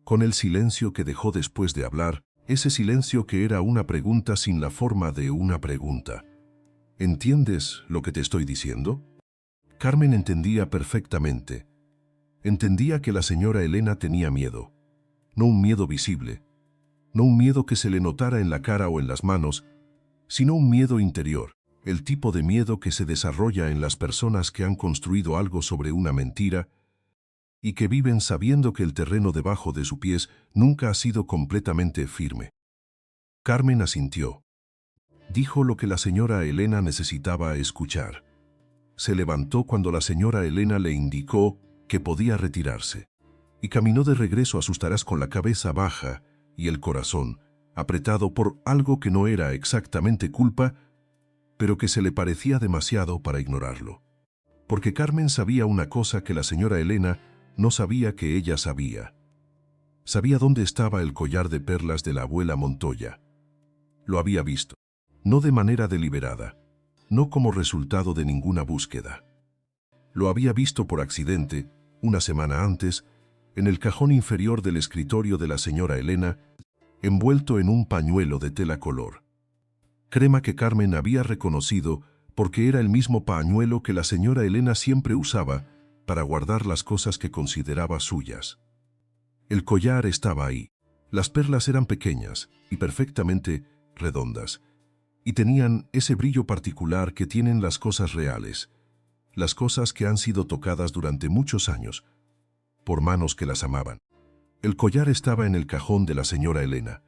S1: con el silencio que dejó después de hablar, ese silencio que era una pregunta sin la forma de una pregunta. ¿Entiendes lo que te estoy diciendo? Carmen entendía perfectamente. Entendía que la señora Elena tenía miedo. No un miedo visible, no un miedo que se le notara en la cara o en las manos, sino un miedo interior, el tipo de miedo que se desarrolla en las personas que han construido algo sobre una mentira y que viven sabiendo que el terreno debajo de sus pies nunca ha sido completamente firme. Carmen asintió. Dijo lo que la señora Elena necesitaba escuchar. Se levantó cuando la señora Elena le indicó que podía retirarse, y caminó de regreso a sus tareas con la cabeza baja y el corazón apretado por algo que no era exactamente culpa, pero que se le parecía demasiado para ignorarlo. Porque Carmen sabía una cosa que la señora Elena no sabía que ella sabía. Sabía dónde estaba el collar de perlas de la abuela Montoya. Lo había visto, no de manera deliberada, no como resultado de ninguna búsqueda. Lo había visto por accidente, una semana antes, en el cajón inferior del escritorio de la señora Elena, envuelto en un pañuelo de tela color crema que Carmen había reconocido porque era el mismo pañuelo que la señora Elena siempre usaba para guardar las cosas que consideraba suyas. El collar estaba ahí. Las perlas eran pequeñas y perfectamente redondas, y tenían ese brillo particular que tienen las cosas reales, las cosas que han sido tocadas durante muchos años, por manos que las amaban. El collar estaba en el cajón de la señora Elena,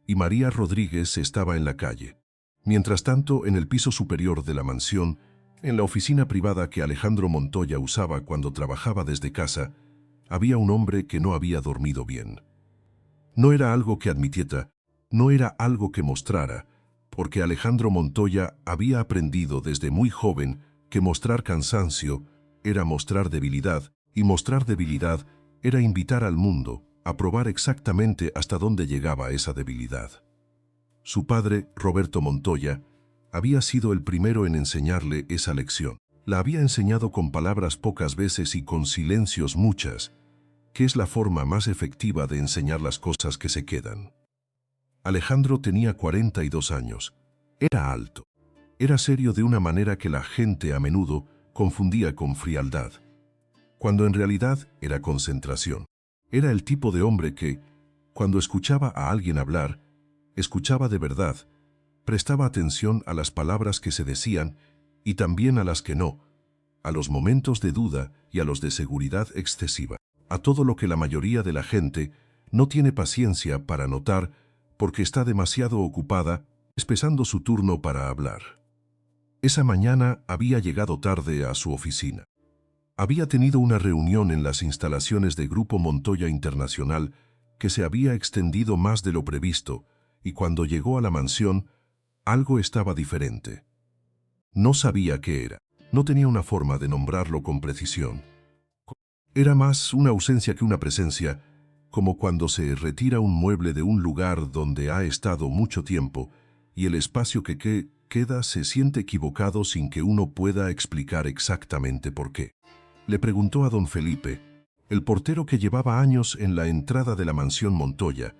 S1: y María Rodríguez estaba en la calle. Mientras tanto, en el piso superior de la mansión, en la oficina privada que Alejandro Montoya usaba cuando trabajaba desde casa, había un hombre que no había dormido bien. No era algo que admitiera, no era algo que mostrara, porque Alejandro Montoya había aprendido desde muy joven que mostrar cansancio era mostrar debilidad, y mostrar debilidad era invitar al mundo a probar exactamente hasta dónde llegaba esa debilidad. Su padre, Roberto Montoya, había sido el primero en enseñarle esa lección. La había enseñado con palabras pocas veces y con silencios muchas, que es la forma más efectiva de enseñar las cosas que se quedan. Alejandro tenía 42 años. Era alto. Era serio de una manera que la gente a menudo confundía con frialdad, cuando en realidad era concentración. Era el tipo de hombre que, cuando escuchaba a alguien hablar, escuchaba de verdad, prestaba atención a las palabras que se decían y también a las que no, a los momentos de duda y a los de seguridad excesiva, a todo lo que la mayoría de la gente no tiene paciencia para notar porque está demasiado ocupada esperando su turno para hablar. Esa mañana había llegado tarde a su oficina. Había tenido una reunión en las instalaciones de Grupo Montoya Internacional que se había extendido más de lo previsto, y cuando llegó a la mansión, algo estaba diferente. No sabía qué era. No tenía una forma de nombrarlo con precisión. Era más una ausencia que una presencia, como cuando se retira un mueble de un lugar donde ha estado mucho tiempo y el espacio que queda se siente equivocado sin que uno pueda explicar exactamente por qué. Le preguntó a don Felipe, el portero que llevaba años en la entrada de la mansión Montoya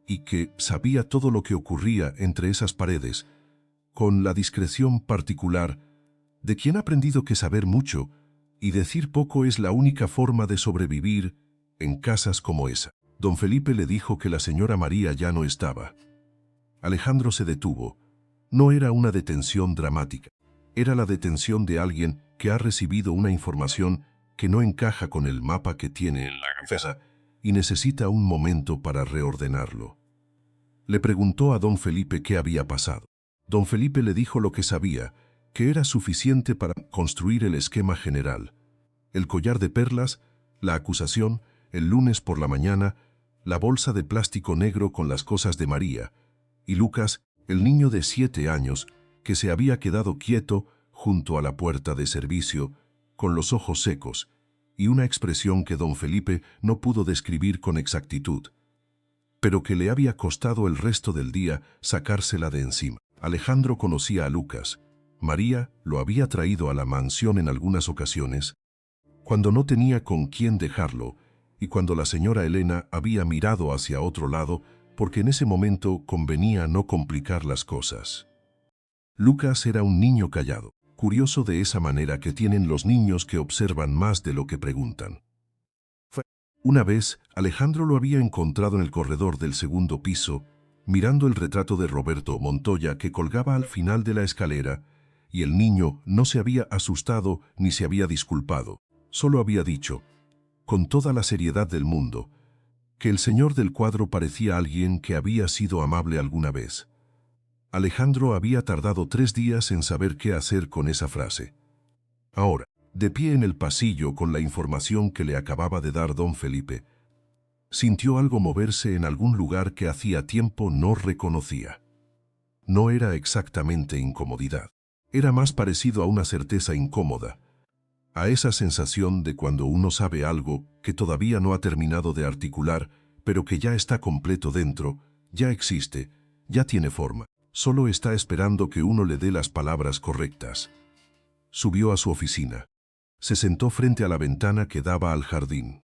S1: y que sabía todo lo que ocurría entre esas paredes, con la discreción particular de quien ha aprendido que saber mucho y decir poco es la única forma de sobrevivir en casas como esa. Don Felipe le dijo que la señora María ya no estaba. Alejandro se detuvo. No era una detención dramática. Era la detención de alguien que ha recibido una información que no encaja con el mapa que tiene en la cabeza y necesita un momento para reordenarlo. Le preguntó a don Felipe qué había pasado. Don Felipe le dijo lo que sabía, que era suficiente para construir el esquema general. El collar de perlas, la acusación, el lunes por la mañana, la bolsa de plástico negro con las cosas de María, y Lucas, el niño de 7 años, que se había quedado quieto junto a la puerta de servicio, con los ojos secos, y una expresión que don Felipe no pudo describir con exactitud, pero que le había costado el resto del día sacársela de encima. Alejandro conocía a Lucas. María lo había traído a la mansión en algunas ocasiones, cuando no tenía con quién dejarlo, y cuando la señora Elena había mirado hacia otro lado, porque en ese momento convenía no complicar las cosas. Lucas era un niño callado, curioso de esa manera que tienen los niños que observan más de lo que preguntan. Una vez, Alejandro lo había encontrado en el corredor del segundo piso, mirando el retrato de Roberto Montoya que colgaba al final de la escalera, y el niño no se había asustado ni se había disculpado, solo había dicho, con toda la seriedad del mundo, que el señor del cuadro parecía alguien que había sido amable alguna vez. Alejandro había tardado 3 días en saber qué hacer con esa frase. Ahora, de pie en el pasillo con la información que le acababa de dar don Felipe, sintió algo moverse en algún lugar que hacía tiempo no reconocía. No era exactamente incomodidad. Era más parecido a una certeza incómoda, a esa sensación de cuando uno sabe algo que todavía no ha terminado de articular, pero que ya está completo dentro, ya existe, ya tiene forma, solo está esperando que uno le dé las palabras correctas. Subió a su oficina. Se sentó frente a la ventana que daba al jardín.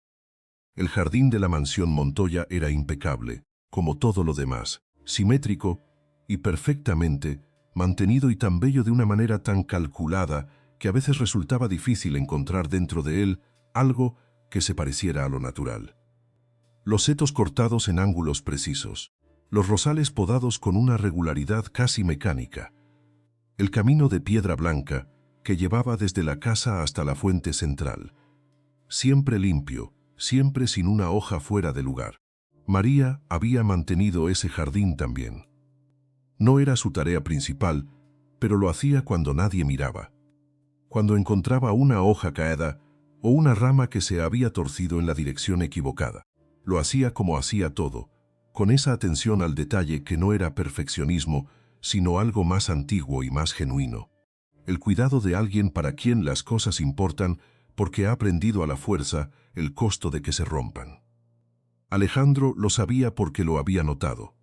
S1: El jardín de la mansión Montoya era impecable, como todo lo demás, simétrico y perfectamente mantenido y tan bello de una manera tan calculada que a veces resultaba difícil encontrar dentro de él algo que se pareciera a lo natural. Los setos cortados en ángulos precisos, los rosales podados con una regularidad casi mecánica, el camino de piedra blanca que llevaba desde la casa hasta la fuente central, siempre limpio, siempre sin una hoja fuera de lugar. María había mantenido ese jardín también. No era su tarea principal, pero lo hacía cuando nadie miraba. Cuando encontraba una hoja caída o una rama que se había torcido en la dirección equivocada. Lo hacía como hacía todo, con esa atención al detalle que no era perfeccionismo, sino algo más antiguo y más genuino. El cuidado de alguien para quien las cosas importan porque ha aprendido a la fuerza el costo de que se rompan. Alejandro lo sabía porque lo había notado.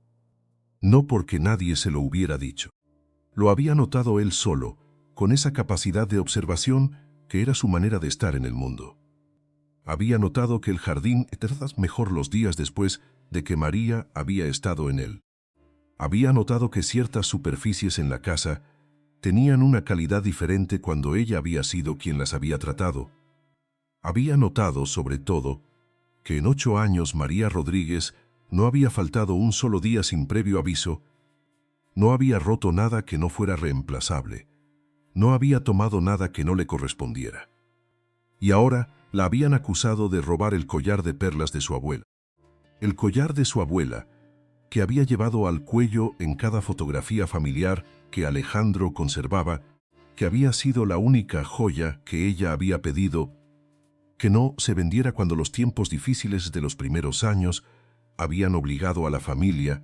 S1: No porque nadie se lo hubiera dicho. Lo había notado él solo, con esa capacidad de observación que era su manera de estar en el mundo. Había notado que el jardín era mejor los días después de que María había estado en él. Había notado que ciertas superficies en la casa tenían una calidad diferente cuando ella había sido quien las había tratado. Había notado, sobre todo, que en 8 años María Rodríguez no había faltado un solo día sin previo aviso, no había roto nada que no fuera reemplazable, no había tomado nada que no le correspondiera. Y ahora la habían acusado de robar el collar de perlas de su abuela. El collar de su abuela, que había llevado al cuello en cada fotografía familiar que Alejandro conservaba, que había sido la única joya que ella había pedido que no se vendiera cuando los tiempos difíciles de los primeros años habían obligado a la familia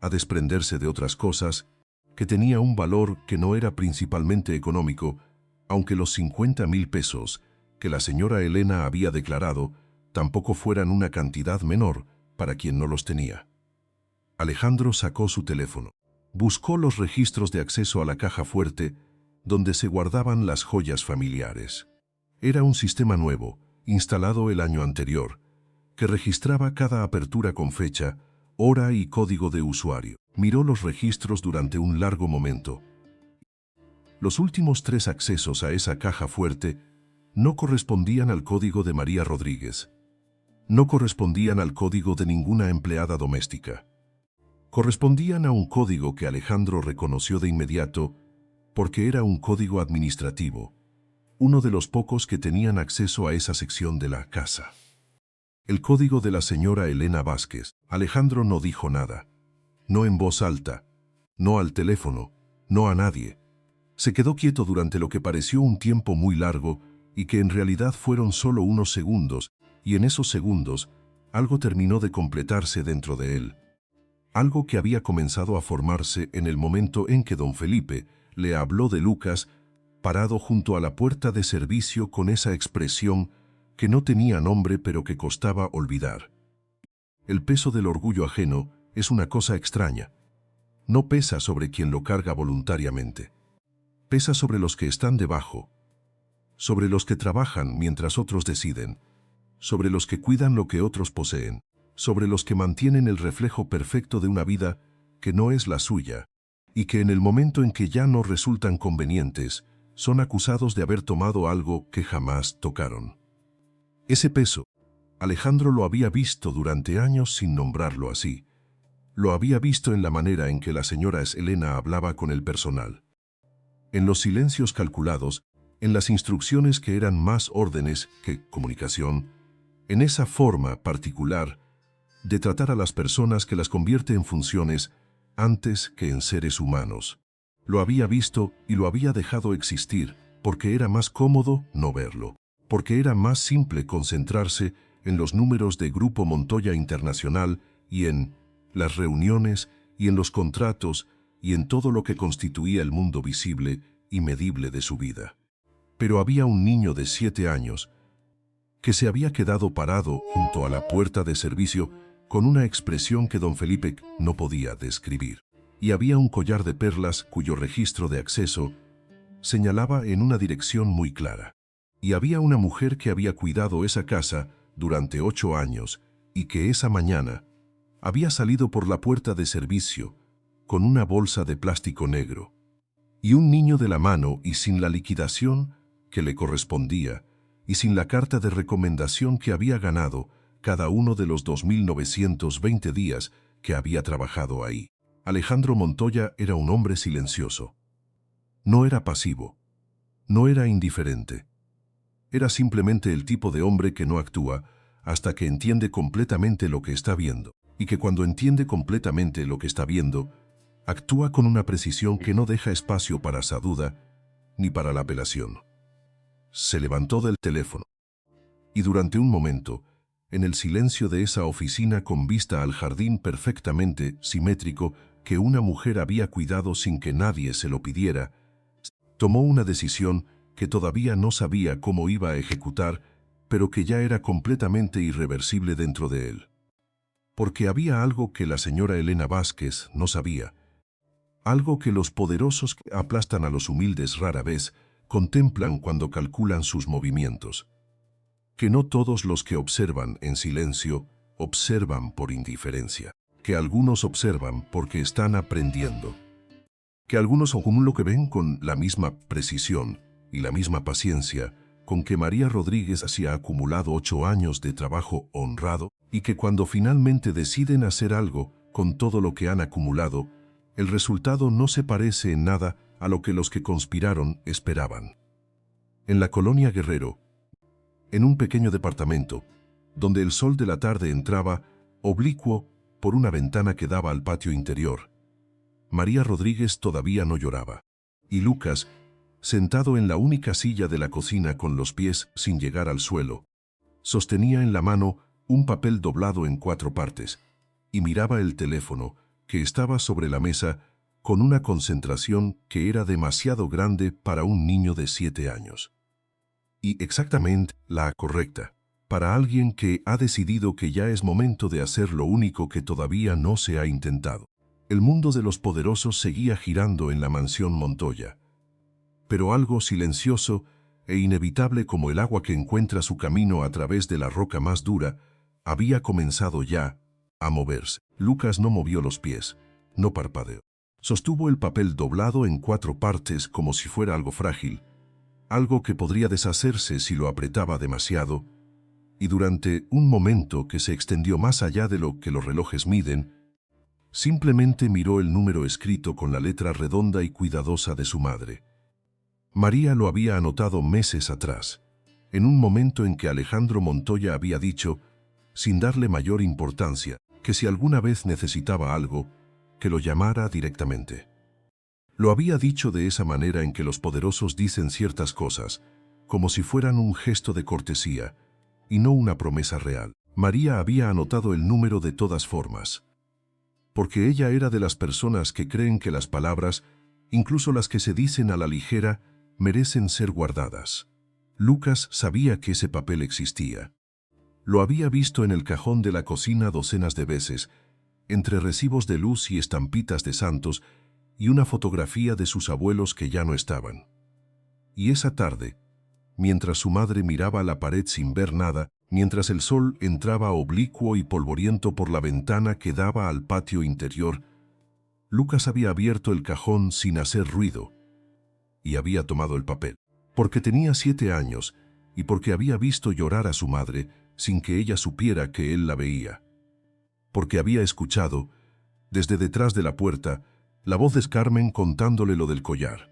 S1: a desprenderse de otras cosas, que tenía un valor que no era principalmente económico, aunque los 50,000 pesos que la señora Elena había declarado tampoco fueran una cantidad menor para quien no los tenía. Alejandro sacó su teléfono. Buscó los registros de acceso a la caja fuerte donde se guardaban las joyas familiares. Era un sistema nuevo, instalado el año anterior, que registraba cada apertura con fecha, hora y código de usuario. Miró los registros durante un largo momento. Los últimos 3 accesos a esa caja fuerte no correspondían al código de María Rodríguez. No correspondían al código de ninguna empleada doméstica. Correspondían a un código que Alejandro reconoció de inmediato porque era un código administrativo, uno de los pocos que tenían acceso a esa sección de la casa. El código de la señora Elena Vázquez. Alejandro no dijo nada. No en voz alta, no al teléfono, no a nadie. Se quedó quieto durante lo que pareció un tiempo muy largo y que en realidad fueron solo unos segundos, y en esos segundos algo terminó de completarse dentro de él. Algo que había comenzado a formarse en el momento en que don Felipe le habló de Lucas, parado junto a la puerta de servicio con esa expresión que no tenía nombre pero que costaba olvidar. El peso del orgullo ajeno es una cosa extraña. No pesa sobre quien lo carga voluntariamente. Pesa sobre los que están debajo, sobre los que trabajan mientras otros deciden, sobre los que cuidan lo que otros poseen, sobre los que mantienen el reflejo perfecto de una vida que no es la suya, y que en el momento en que ya no resultan convenientes, son acusados de haber tomado algo que jamás tocaron. Ese peso, Alejandro lo había visto durante años sin nombrarlo así. Lo había visto en la manera en que la señora Elena hablaba con el personal. En los silencios calculados, en las instrucciones que eran más órdenes que comunicación, en esa forma particular de tratar a las personas que las convierte en funciones antes que en seres humanos. Lo había visto y lo había dejado existir porque era más cómodo no verlo, porque era más simple concentrarse en los números de Grupo Montoya Internacional y en las reuniones y en los contratos y en todo lo que constituía el mundo visible y medible de su vida. Pero había un niño de 7 años que se había quedado parado junto a la puerta de servicio con una expresión que don Felipe no podía describir. Y había un collar de perlas cuyo registro de acceso señalaba en una dirección muy clara. Y había una mujer que había cuidado esa casa durante 8 años y que esa mañana había salido por la puerta de servicio con una bolsa de plástico negro y un niño de la mano y sin la liquidación que le correspondía y sin la carta de recomendación que había ganado cada uno de los 2.920 días que había trabajado ahí. Alejandro Montoya era un hombre silencioso. No era pasivo, no era indiferente. Era simplemente el tipo de hombre que no actúa hasta que entiende completamente lo que está viendo, y que cuando entiende completamente lo que está viendo, actúa con una precisión que no deja espacio para esa duda ni para la apelación. Se levantó del teléfono, y durante un momento, en el silencio de esa oficina con vista al jardín perfectamente simétrico que una mujer había cuidado sin que nadie se lo pidiera, tomó una decisión que todavía no sabía cómo iba a ejecutar, pero que ya era completamente irreversible dentro de él. Porque había algo que la señora Elena Vázquez no sabía, algo que los poderosos que aplastan a los humildes rara vez contemplan cuando calculan sus movimientos. Que no todos los que observan en silencio observan por indiferencia, que algunos observan porque están aprendiendo, que algunos acumulan lo que ven con la misma precisión y la misma paciencia con que María Rodríguez hacía acumulado 8 años de trabajo honrado, y que cuando finalmente deciden hacer algo con todo lo que han acumulado, el resultado no se parece en nada a lo que los que conspiraron esperaban. En la colonia Guerrero, en un pequeño departamento, donde el sol de la tarde entraba oblicuo por una ventana que daba al patio interior, María Rodríguez todavía no lloraba, y Lucas, sentado en la única silla de la cocina con los pies sin llegar al suelo, Sostenía en la mano un papel doblado en 4 partes y miraba el teléfono que estaba sobre la mesa con una concentración que era demasiado grande para un niño de 7 años. Y exactamente la correcta, para alguien que ha decidido que ya es momento de hacer lo único que todavía no se ha intentado. El mundo de los poderosos seguía girando en la mansión Montoya, pero algo silencioso e inevitable como el agua que encuentra su camino a través de la roca más dura, había comenzado ya a moverse. Lucas no movió los pies, no parpadeó. Sostuvo el papel doblado en 4 partes como si fuera algo frágil, algo que podría deshacerse si lo apretaba demasiado, y durante un momento que se extendió más allá de lo que los relojes miden, simplemente miró el número escrito con la letra redonda y cuidadosa de su madre. María lo había anotado meses atrás, en un momento en que Alejandro Montoya había dicho, sin darle mayor importancia, que si alguna vez necesitaba algo, que lo llamara directamente. Lo había dicho de esa manera en que los poderosos dicen ciertas cosas, como si fueran un gesto de cortesía, y no una promesa real. María había anotado el número de todas formas, porque ella era de las personas que creen que las palabras, incluso las que se dicen a la ligera, merecen ser guardadas. Lucas sabía que ese papel existía. Lo había visto en el cajón de la cocina docenas de veces, entre recibos de luz y estampitas de santos y una fotografía de sus abuelos que ya no estaban. Y esa tarde, mientras su madre miraba a la pared sin ver nada, mientras el sol entraba oblicuo y polvoriento por la ventana que daba al patio interior, Lucas había abierto el cajón sin hacer ruido y había tomado el papel, porque tenía 7 años y porque había visto llorar a su madre sin que ella supiera que él la veía. Porque había escuchado, desde detrás de la puerta, la voz de Carmen contándole lo del collar.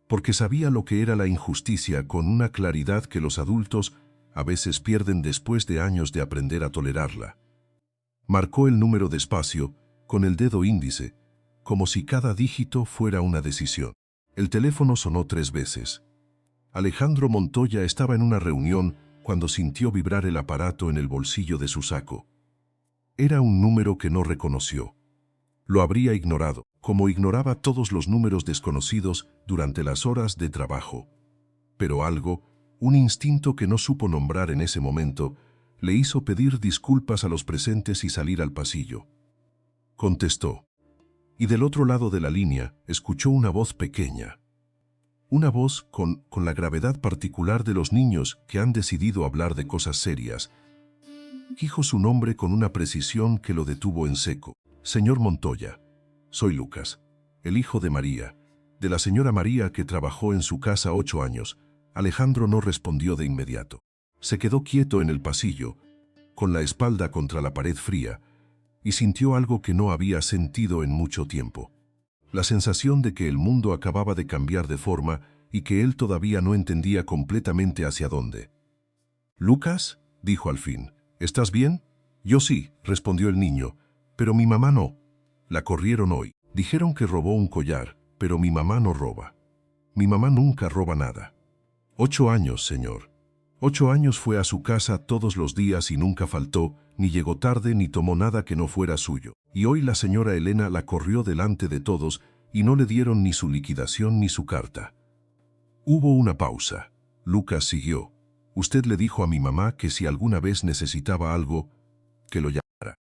S1: Porque sabía lo que era la injusticia con una claridad que los adultos a veces pierden después de años de aprender a tolerarla. Marcó el número despacio, con el dedo índice, como si cada dígito fuera una decisión. El teléfono sonó 3 veces. Alejandro Montoya estaba en una reunión cuando sintió vibrar el aparato en el bolsillo de su saco. Era un número que no reconoció. Lo habría ignorado, como ignoraba todos los números desconocidos durante las horas de trabajo. Pero algo, un instinto que no supo nombrar en ese momento, le hizo pedir disculpas a los presentes y salir al pasillo. Contestó. Y del otro lado de la línea, escuchó una voz pequeña. Una voz con la gravedad particular de los niños que han decidido hablar de cosas serias. Dijo su nombre con una precisión que lo detuvo en seco. Señor Montoya, soy Lucas, el hijo de María, de la señora María que trabajó en su casa 8 años. Alejandro no respondió de inmediato. Se quedó quieto en el pasillo, con la espalda contra la pared fría, y sintió algo que no había sentido en mucho tiempo. La sensación de que el mundo acababa de cambiar de forma y que él todavía no entendía completamente hacia dónde. «Lucas», dijo al fin, «¿estás bien?» «Yo sí», respondió el niño, «pero mi mamá no. La corrieron hoy. Dijeron que robó un collar, pero mi mamá no roba. Mi mamá nunca roba nada». 8 años, señor. 8 años fue a su casa todos los días y nunca faltó, ni llegó tarde ni tomó nada que no fuera suyo. Y hoy la señora Elena la corrió delante de todos y no le dieron ni su liquidación ni su carta. Hubo una pausa. Lucas siguió. «Usted le dijo a mi mamá que si alguna vez necesitaba algo, que lo llamara.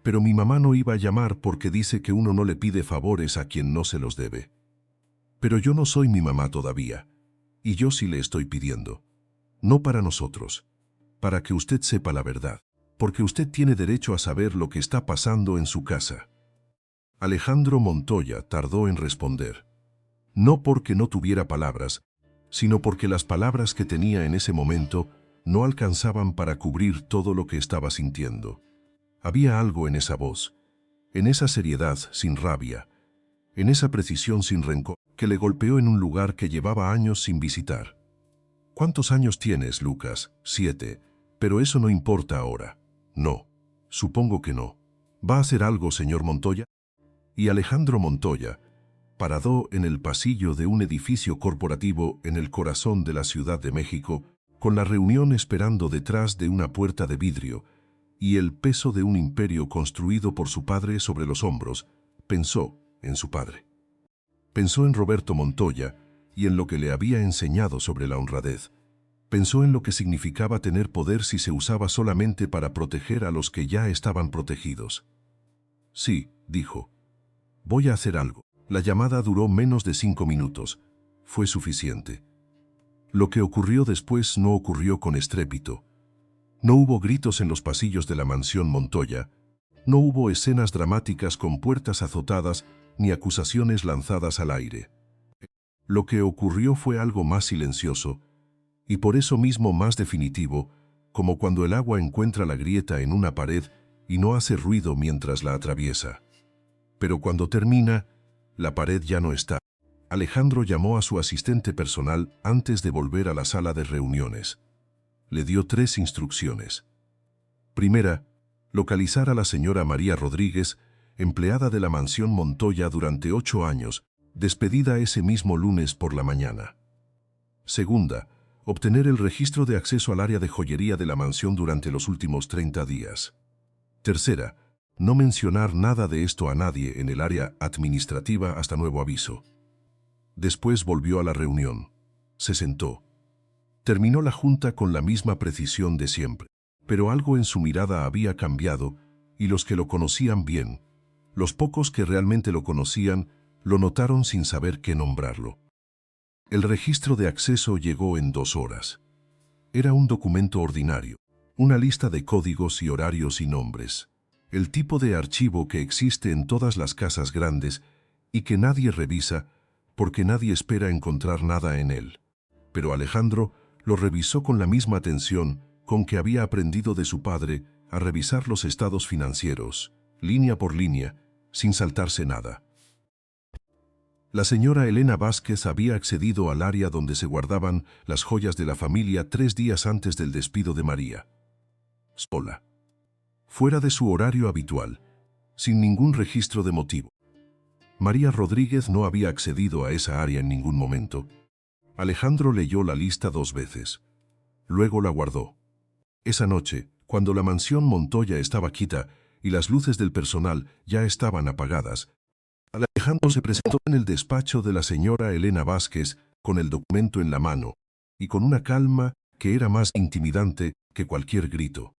S1: Pero mi mamá no iba a llamar porque dice que uno no le pide favores a quien no se los debe. Pero yo no soy mi mamá todavía, y yo sí le estoy pidiendo. No para nosotros, para que usted sepa la verdad, porque usted tiene derecho a saber lo que está pasando en su casa». Alejandro Montoya tardó en responder. No porque no tuviera palabras, sino porque las palabras que tenía en ese momento no alcanzaban para cubrir todo lo que estaba sintiendo. Había algo en esa voz, en esa seriedad sin rabia, en esa precisión sin rencor, que le golpeó en un lugar que llevaba años sin visitar. «¿Cuántos años tienes, Lucas?» 7. «Pero eso no importa ahora». «No, supongo que no». «¿Va a hacer algo, señor Montoya?» Y Alejandro Montoya, parado en el pasillo de un edificio corporativo en el corazón de la Ciudad de México, con la reunión esperando detrás de una puerta de vidrio y el peso de un imperio construido por su padre sobre los hombros, pensó en su padre. Pensó en Roberto Montoya y en lo que le había enseñado sobre la honradez. Pensó en lo que significaba tener poder si se usaba solamente para proteger a los que ya estaban protegidos. Sí, dijo. Voy a hacer algo. La llamada duró menos de 5 minutos. Fue suficiente. Lo que ocurrió después no ocurrió con estrépito. No hubo gritos en los pasillos de la mansión Montoya. No hubo escenas dramáticas con puertas azotadas ni acusaciones lanzadas al aire. Lo que ocurrió fue algo más silencioso, y por eso mismo más definitivo, como cuando el agua encuentra la grieta en una pared y no hace ruido mientras la atraviesa. Pero cuando termina, la pared ya no está. Alejandro llamó a su asistente personal antes de volver a la sala de reuniones. Le dio 3 instrucciones. Primera, localizar a la señora María Rodríguez, empleada de la mansión Montoya durante 8 años, despedida ese mismo lunes por la mañana. Segunda, obtener el registro de acceso al área de joyería de la mansión durante los últimos 30 días. Tercera, no mencionar nada de esto a nadie en el área administrativa hasta nuevo aviso. Después volvió a la reunión. Se sentó. Terminó la junta con la misma precisión de siempre, pero algo en su mirada había cambiado y los que lo conocían bien, los pocos que realmente lo conocían, lo notaron sin saber qué nombrarlo. El registro de acceso llegó en 2 horas. Era un documento ordinario, una lista de códigos y horarios y nombres, el tipo de archivo que existe en todas las casas grandes y que nadie revisa porque nadie espera encontrar nada en él. Pero Alejandro lo revisó con la misma atención con que había aprendido de su padre a revisar los estados financieros, línea por línea, sin saltarse nada. La señora Elena Vázquez había accedido al área donde se guardaban las joyas de la familia 3 días antes del despido de María. Sola. Fuera de su horario habitual, sin ningún registro de motivo. María Rodríguez no había accedido a esa área en ningún momento. Alejandro leyó la lista 2 veces. Luego la guardó. Esa noche, cuando la mansión Montoya estaba quita y las luces del personal ya estaban apagadas, Alejandro se presentó en el despacho de la señora Elena Vázquez con el documento en la mano y con una calma que era más intimidante que cualquier grito.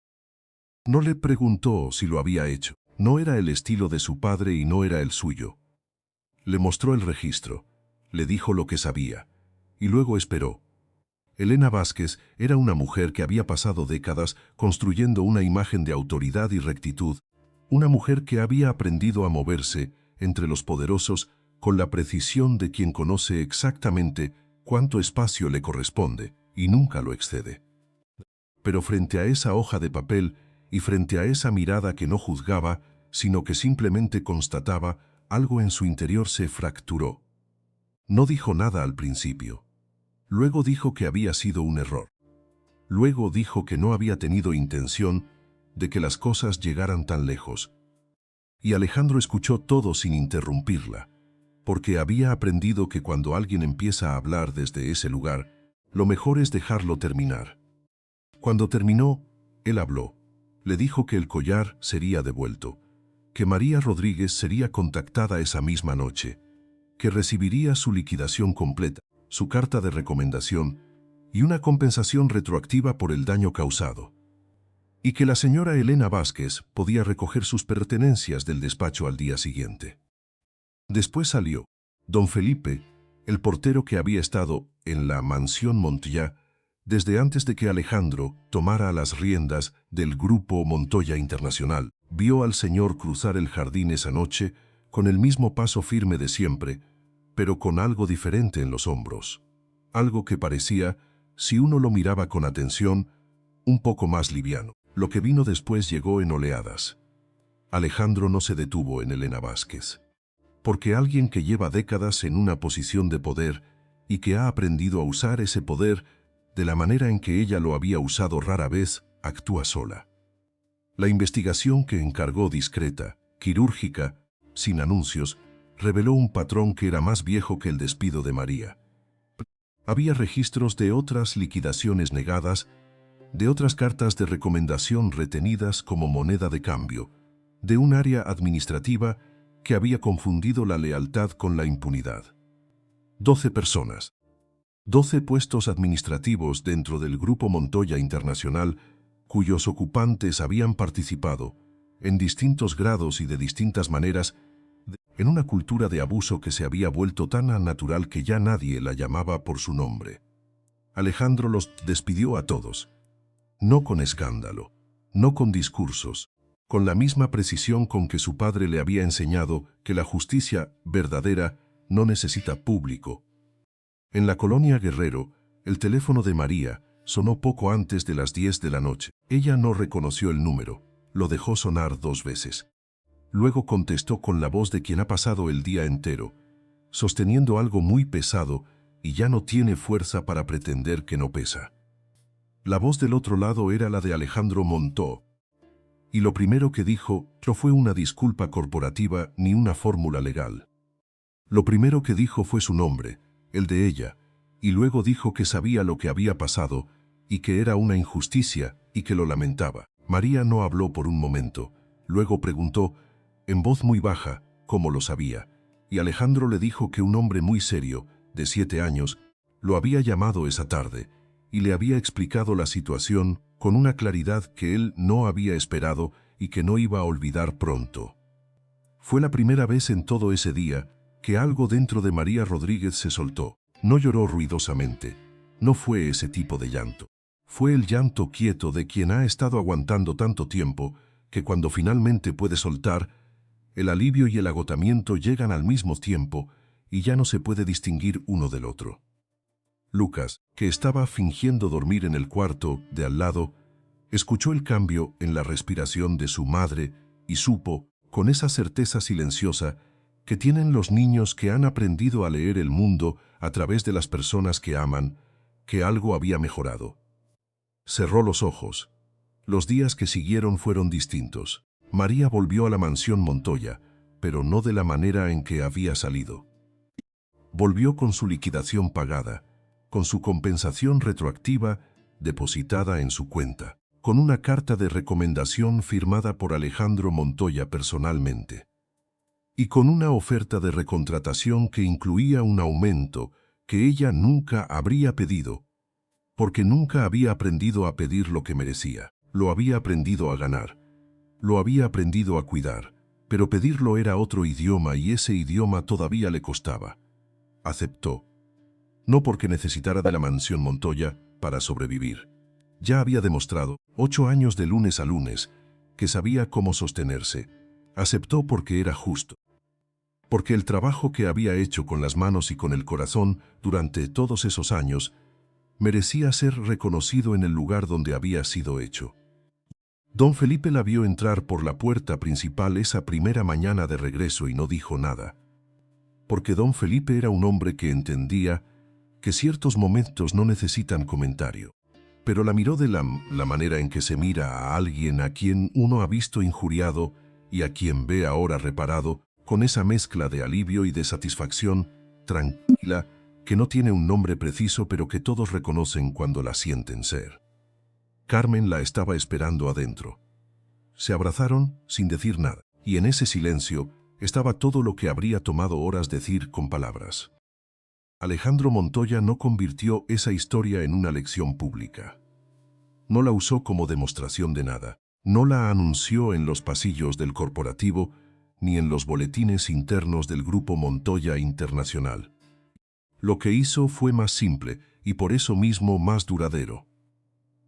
S1: No le preguntó si lo había hecho. No era el estilo de su padre y no era el suyo. Le mostró el registro, le dijo lo que sabía y luego esperó. Elena Vázquez era una mujer que había pasado décadas construyendo una imagen de autoridad y rectitud, una mujer que había aprendido a moverse entre los poderosos con la precisión de quien conoce exactamente cuánto espacio le corresponde y nunca lo excede. Pero frente a esa hoja de papel y frente a esa mirada que no juzgaba, sino que simplemente constataba, algo en su interior se fracturó. No dijo nada al principio. Luego dijo que había sido un error. Luego dijo que no había tenido intención de que las cosas llegaran tan lejos. Y Alejandro escuchó todo sin interrumpirla, porque había aprendido que cuando alguien empieza a hablar desde ese lugar, lo mejor es dejarlo terminar. Cuando terminó, él habló. Le dijo que el collar sería devuelto, que María Rodríguez sería contactada esa misma noche, que recibiría su liquidación completa, su carta de recomendación y una compensación retroactiva por el daño causado, y que la señora Elena Vázquez podía recoger sus pertenencias del despacho al día siguiente. Después salió. Don Felipe, el portero que había estado en la mansión Montoya desde antes de que Alejandro tomara las riendas del grupo Montoya Internacional, vio al señor cruzar el jardín esa noche con el mismo paso firme de siempre, pero con algo diferente en los hombros. Algo que parecía, si uno lo miraba con atención, un poco más liviano. Lo que vino después llegó en oleadas. Alejandro no se detuvo en Elena Vázquez. Porque alguien que lleva décadas en una posición de poder y que ha aprendido a usar ese poder de la manera en que ella lo había usado rara vez, actúa sola. La investigación que encargó discreta, quirúrgica, sin anuncios, reveló un patrón que era más viejo que el despido de María. Había registros de otras liquidaciones negadas, de otras cartas de recomendación retenidas como moneda de cambio, de un área administrativa que había confundido la lealtad con la impunidad. 12 personas. 12 puestos administrativos dentro del Grupo Montoya Internacional, cuyos ocupantes habían participado, en distintos grados y de distintas maneras, en una cultura de abuso que se había vuelto tan natural que ya nadie la llamaba por su nombre. Alejandro los despidió a todos. No con escándalo, no con discursos, con la misma precisión con que su padre le había enseñado que la justicia verdadera no necesita público. En la colonia Guerrero, el teléfono de María sonó poco antes de las 10 de la noche. Ella no reconoció el número, lo dejó sonar 2 veces. Luego contestó con la voz de quien ha pasado el día entero, sosteniendo algo muy pesado y ya no tiene fuerza para pretender que no pesa. La voz del otro lado era la de Alejandro Montó, y lo primero que dijo no fue una disculpa corporativa ni una fórmula legal. Lo primero que dijo fue su nombre, el de ella, y luego dijo que sabía lo que había pasado y que era una injusticia y que lo lamentaba. María no habló por un momento, luego preguntó, en voz muy baja, cómo lo sabía, y Alejandro le dijo que un hombre muy serio, de 7 años, lo había llamado esa tarde y le había explicado la situación con una claridad que él no había esperado y que no iba a olvidar pronto. Fue la primera vez en todo ese día que algo dentro de María Rodríguez se soltó. No lloró ruidosamente, no fue ese tipo de llanto. Fue el llanto quieto de quien ha estado aguantando tanto tiempo que cuando finalmente puede soltar, el alivio y el agotamiento llegan al mismo tiempo y ya no se puede distinguir uno del otro. Lucas, que estaba fingiendo dormir en el cuarto de al lado, escuchó el cambio en la respiración de su madre y supo, con esa certeza silenciosa, que tienen los niños que han aprendido a leer el mundo a través de las personas que aman, que algo había mejorado. Cerró los ojos. Los días que siguieron fueron distintos. María volvió a la mansión Montoya, pero no de la manera en que había salido. Volvió con su liquidación pagada, con su compensación retroactiva depositada en su cuenta, con una carta de recomendación firmada por Alejandro Montoya personalmente, y con una oferta de recontratación que incluía un aumento que ella nunca habría pedido, porque nunca había aprendido a pedir lo que merecía. Lo había aprendido a ganar, lo había aprendido a cuidar, pero pedirlo era otro idioma y ese idioma todavía le costaba. Aceptó. No porque necesitara de la mansión Montoya para sobrevivir. Ya había demostrado, 8 años de lunes a lunes, que sabía cómo sostenerse. Aceptó porque era justo. Porque el trabajo que había hecho con las manos y con el corazón durante todos esos años merecía ser reconocido en el lugar donde había sido hecho. Don Felipe la vio entrar por la puerta principal esa primera mañana de regreso y no dijo nada. Porque don Felipe era un hombre que entendía que ciertos momentos no necesitan comentario. Pero la miró de la manera en que se mira a alguien a quien uno ha visto injuriado y a quien ve ahora reparado, con esa mezcla de alivio y de satisfacción tranquila que no tiene un nombre preciso pero que todos reconocen cuando la sienten ser. Carmen la estaba esperando adentro. Se abrazaron sin decir nada, y en ese silencio estaba todo lo que habría tomado horas decir con palabras. Alejandro Montoya no convirtió esa historia en una lección pública. No la usó como demostración de nada. No la anunció en los pasillos del corporativo ni en los boletines internos del Grupo Montoya Internacional. Lo que hizo fue más simple y por eso mismo más duradero.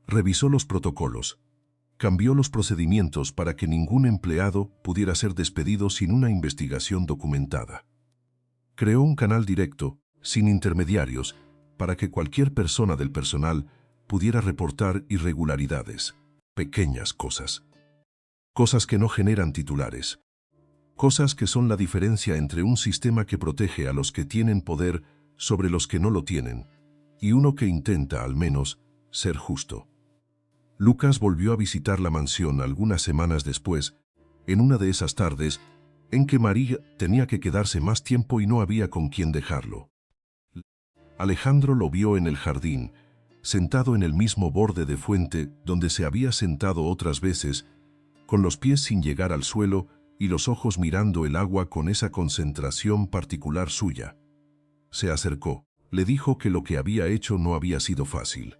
S1: Revisó los protocolos, cambió los procedimientos para que ningún empleado pudiera ser despedido sin una investigación documentada. Creó un canal directo, sin intermediarios, para que cualquier persona del personal pudiera reportar irregularidades, pequeñas cosas. Cosas que no generan titulares. Cosas que son la diferencia entre un sistema que protege a los que tienen poder sobre los que no lo tienen, y uno que intenta, al menos, ser justo. Lucas volvió a visitar la mansión algunas semanas después, en una de esas tardes en que María tenía que quedarse más tiempo y no había con quién dejarlo. Alejandro lo vio en el jardín, sentado en el mismo borde de fuente donde se había sentado otras veces, con los pies sin llegar al suelo y los ojos mirando el agua con esa concentración particular suya. Se acercó, le dijo que lo que había hecho no había sido fácil.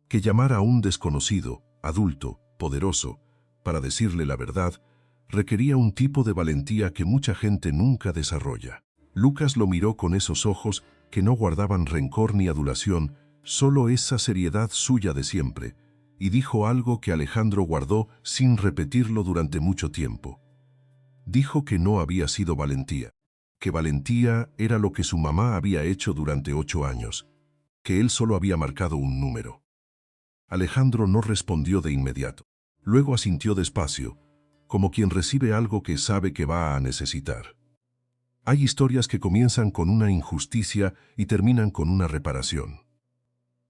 S1: Que llamar a un desconocido, adulto, poderoso, para decirle la verdad, requería un tipo de valentía que mucha gente nunca desarrolla. Lucas lo miró con esos ojos que no guardaban rencor ni adulación, solo esa seriedad suya de siempre, y dijo algo que Alejandro guardó sin repetirlo durante mucho tiempo. Dijo que no había sido valentía, que valentía era lo que su mamá había hecho durante 8 años, que él solo había marcado un número. Alejandro no respondió de inmediato. Luego asintió despacio, como quien recibe algo que sabe que va a necesitar. Hay historias que comienzan con una injusticia y terminan con una reparación.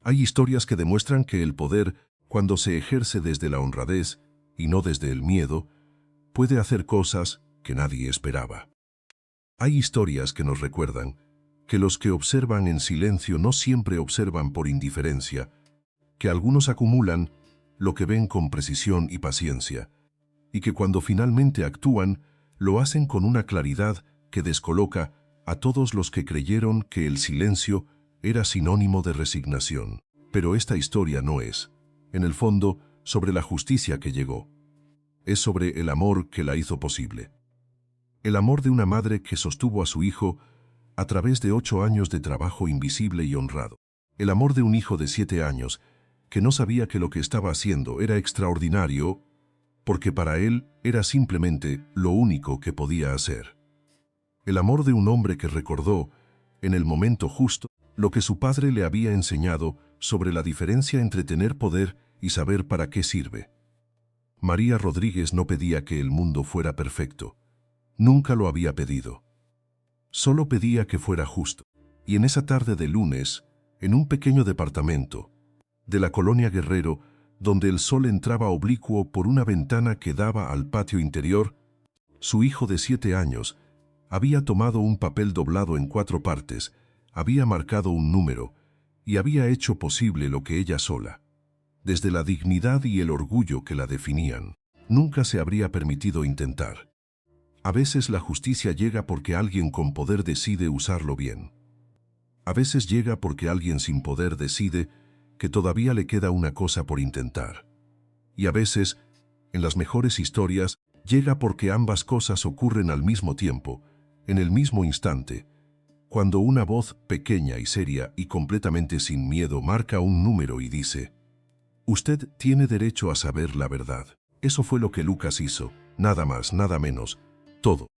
S1: Hay historias que demuestran que el poder, cuando se ejerce desde la honradez y no desde el miedo, puede hacer cosas que nadie esperaba. Hay historias que nos recuerdan que los que observan en silencio no siempre observan por indiferencia, que algunos acumulan lo que ven con precisión y paciencia, y que cuando finalmente actúan, lo hacen con una claridad que descoloca a todos los que creyeron que el silencio era sinónimo de resignación. Pero esta historia no es, en el fondo, sobre la justicia que llegó. Es sobre el amor que la hizo posible. El amor de una madre que sostuvo a su hijo a través de 8 años de trabajo invisible y honrado. El amor de un hijo de 7 años que no sabía que lo que estaba haciendo era extraordinario porque para él era simplemente lo único que podía hacer. El amor de un hombre que recordó, en el momento justo, lo que su padre le había enseñado sobre la diferencia entre tener poder y saber para qué sirve. María Rodríguez no pedía que el mundo fuera perfecto. Nunca lo había pedido. Solo pedía que fuera justo. Y en esa tarde de lunes, en un pequeño departamento de la colonia Guerrero, donde el sol entraba oblicuo por una ventana que daba al patio interior, su hijo de 7 años había tomado un papel doblado en 4 partes, había marcado un número y había hecho posible lo que ella sola, desde la dignidad y el orgullo que la definían, nunca se habría permitido intentar. A veces la justicia llega porque alguien con poder decide usarlo bien. A veces llega porque alguien sin poder decide que todavía le queda una cosa por intentar. Y a veces, en las mejores historias, llega porque ambas cosas ocurren al mismo tiempo, en el mismo instante, cuando una voz pequeña y seria y completamente sin miedo marca un número y dice: «Usted tiene derecho a saber la verdad». Eso fue lo que Lucas hizo, nada más, nada menos, todo.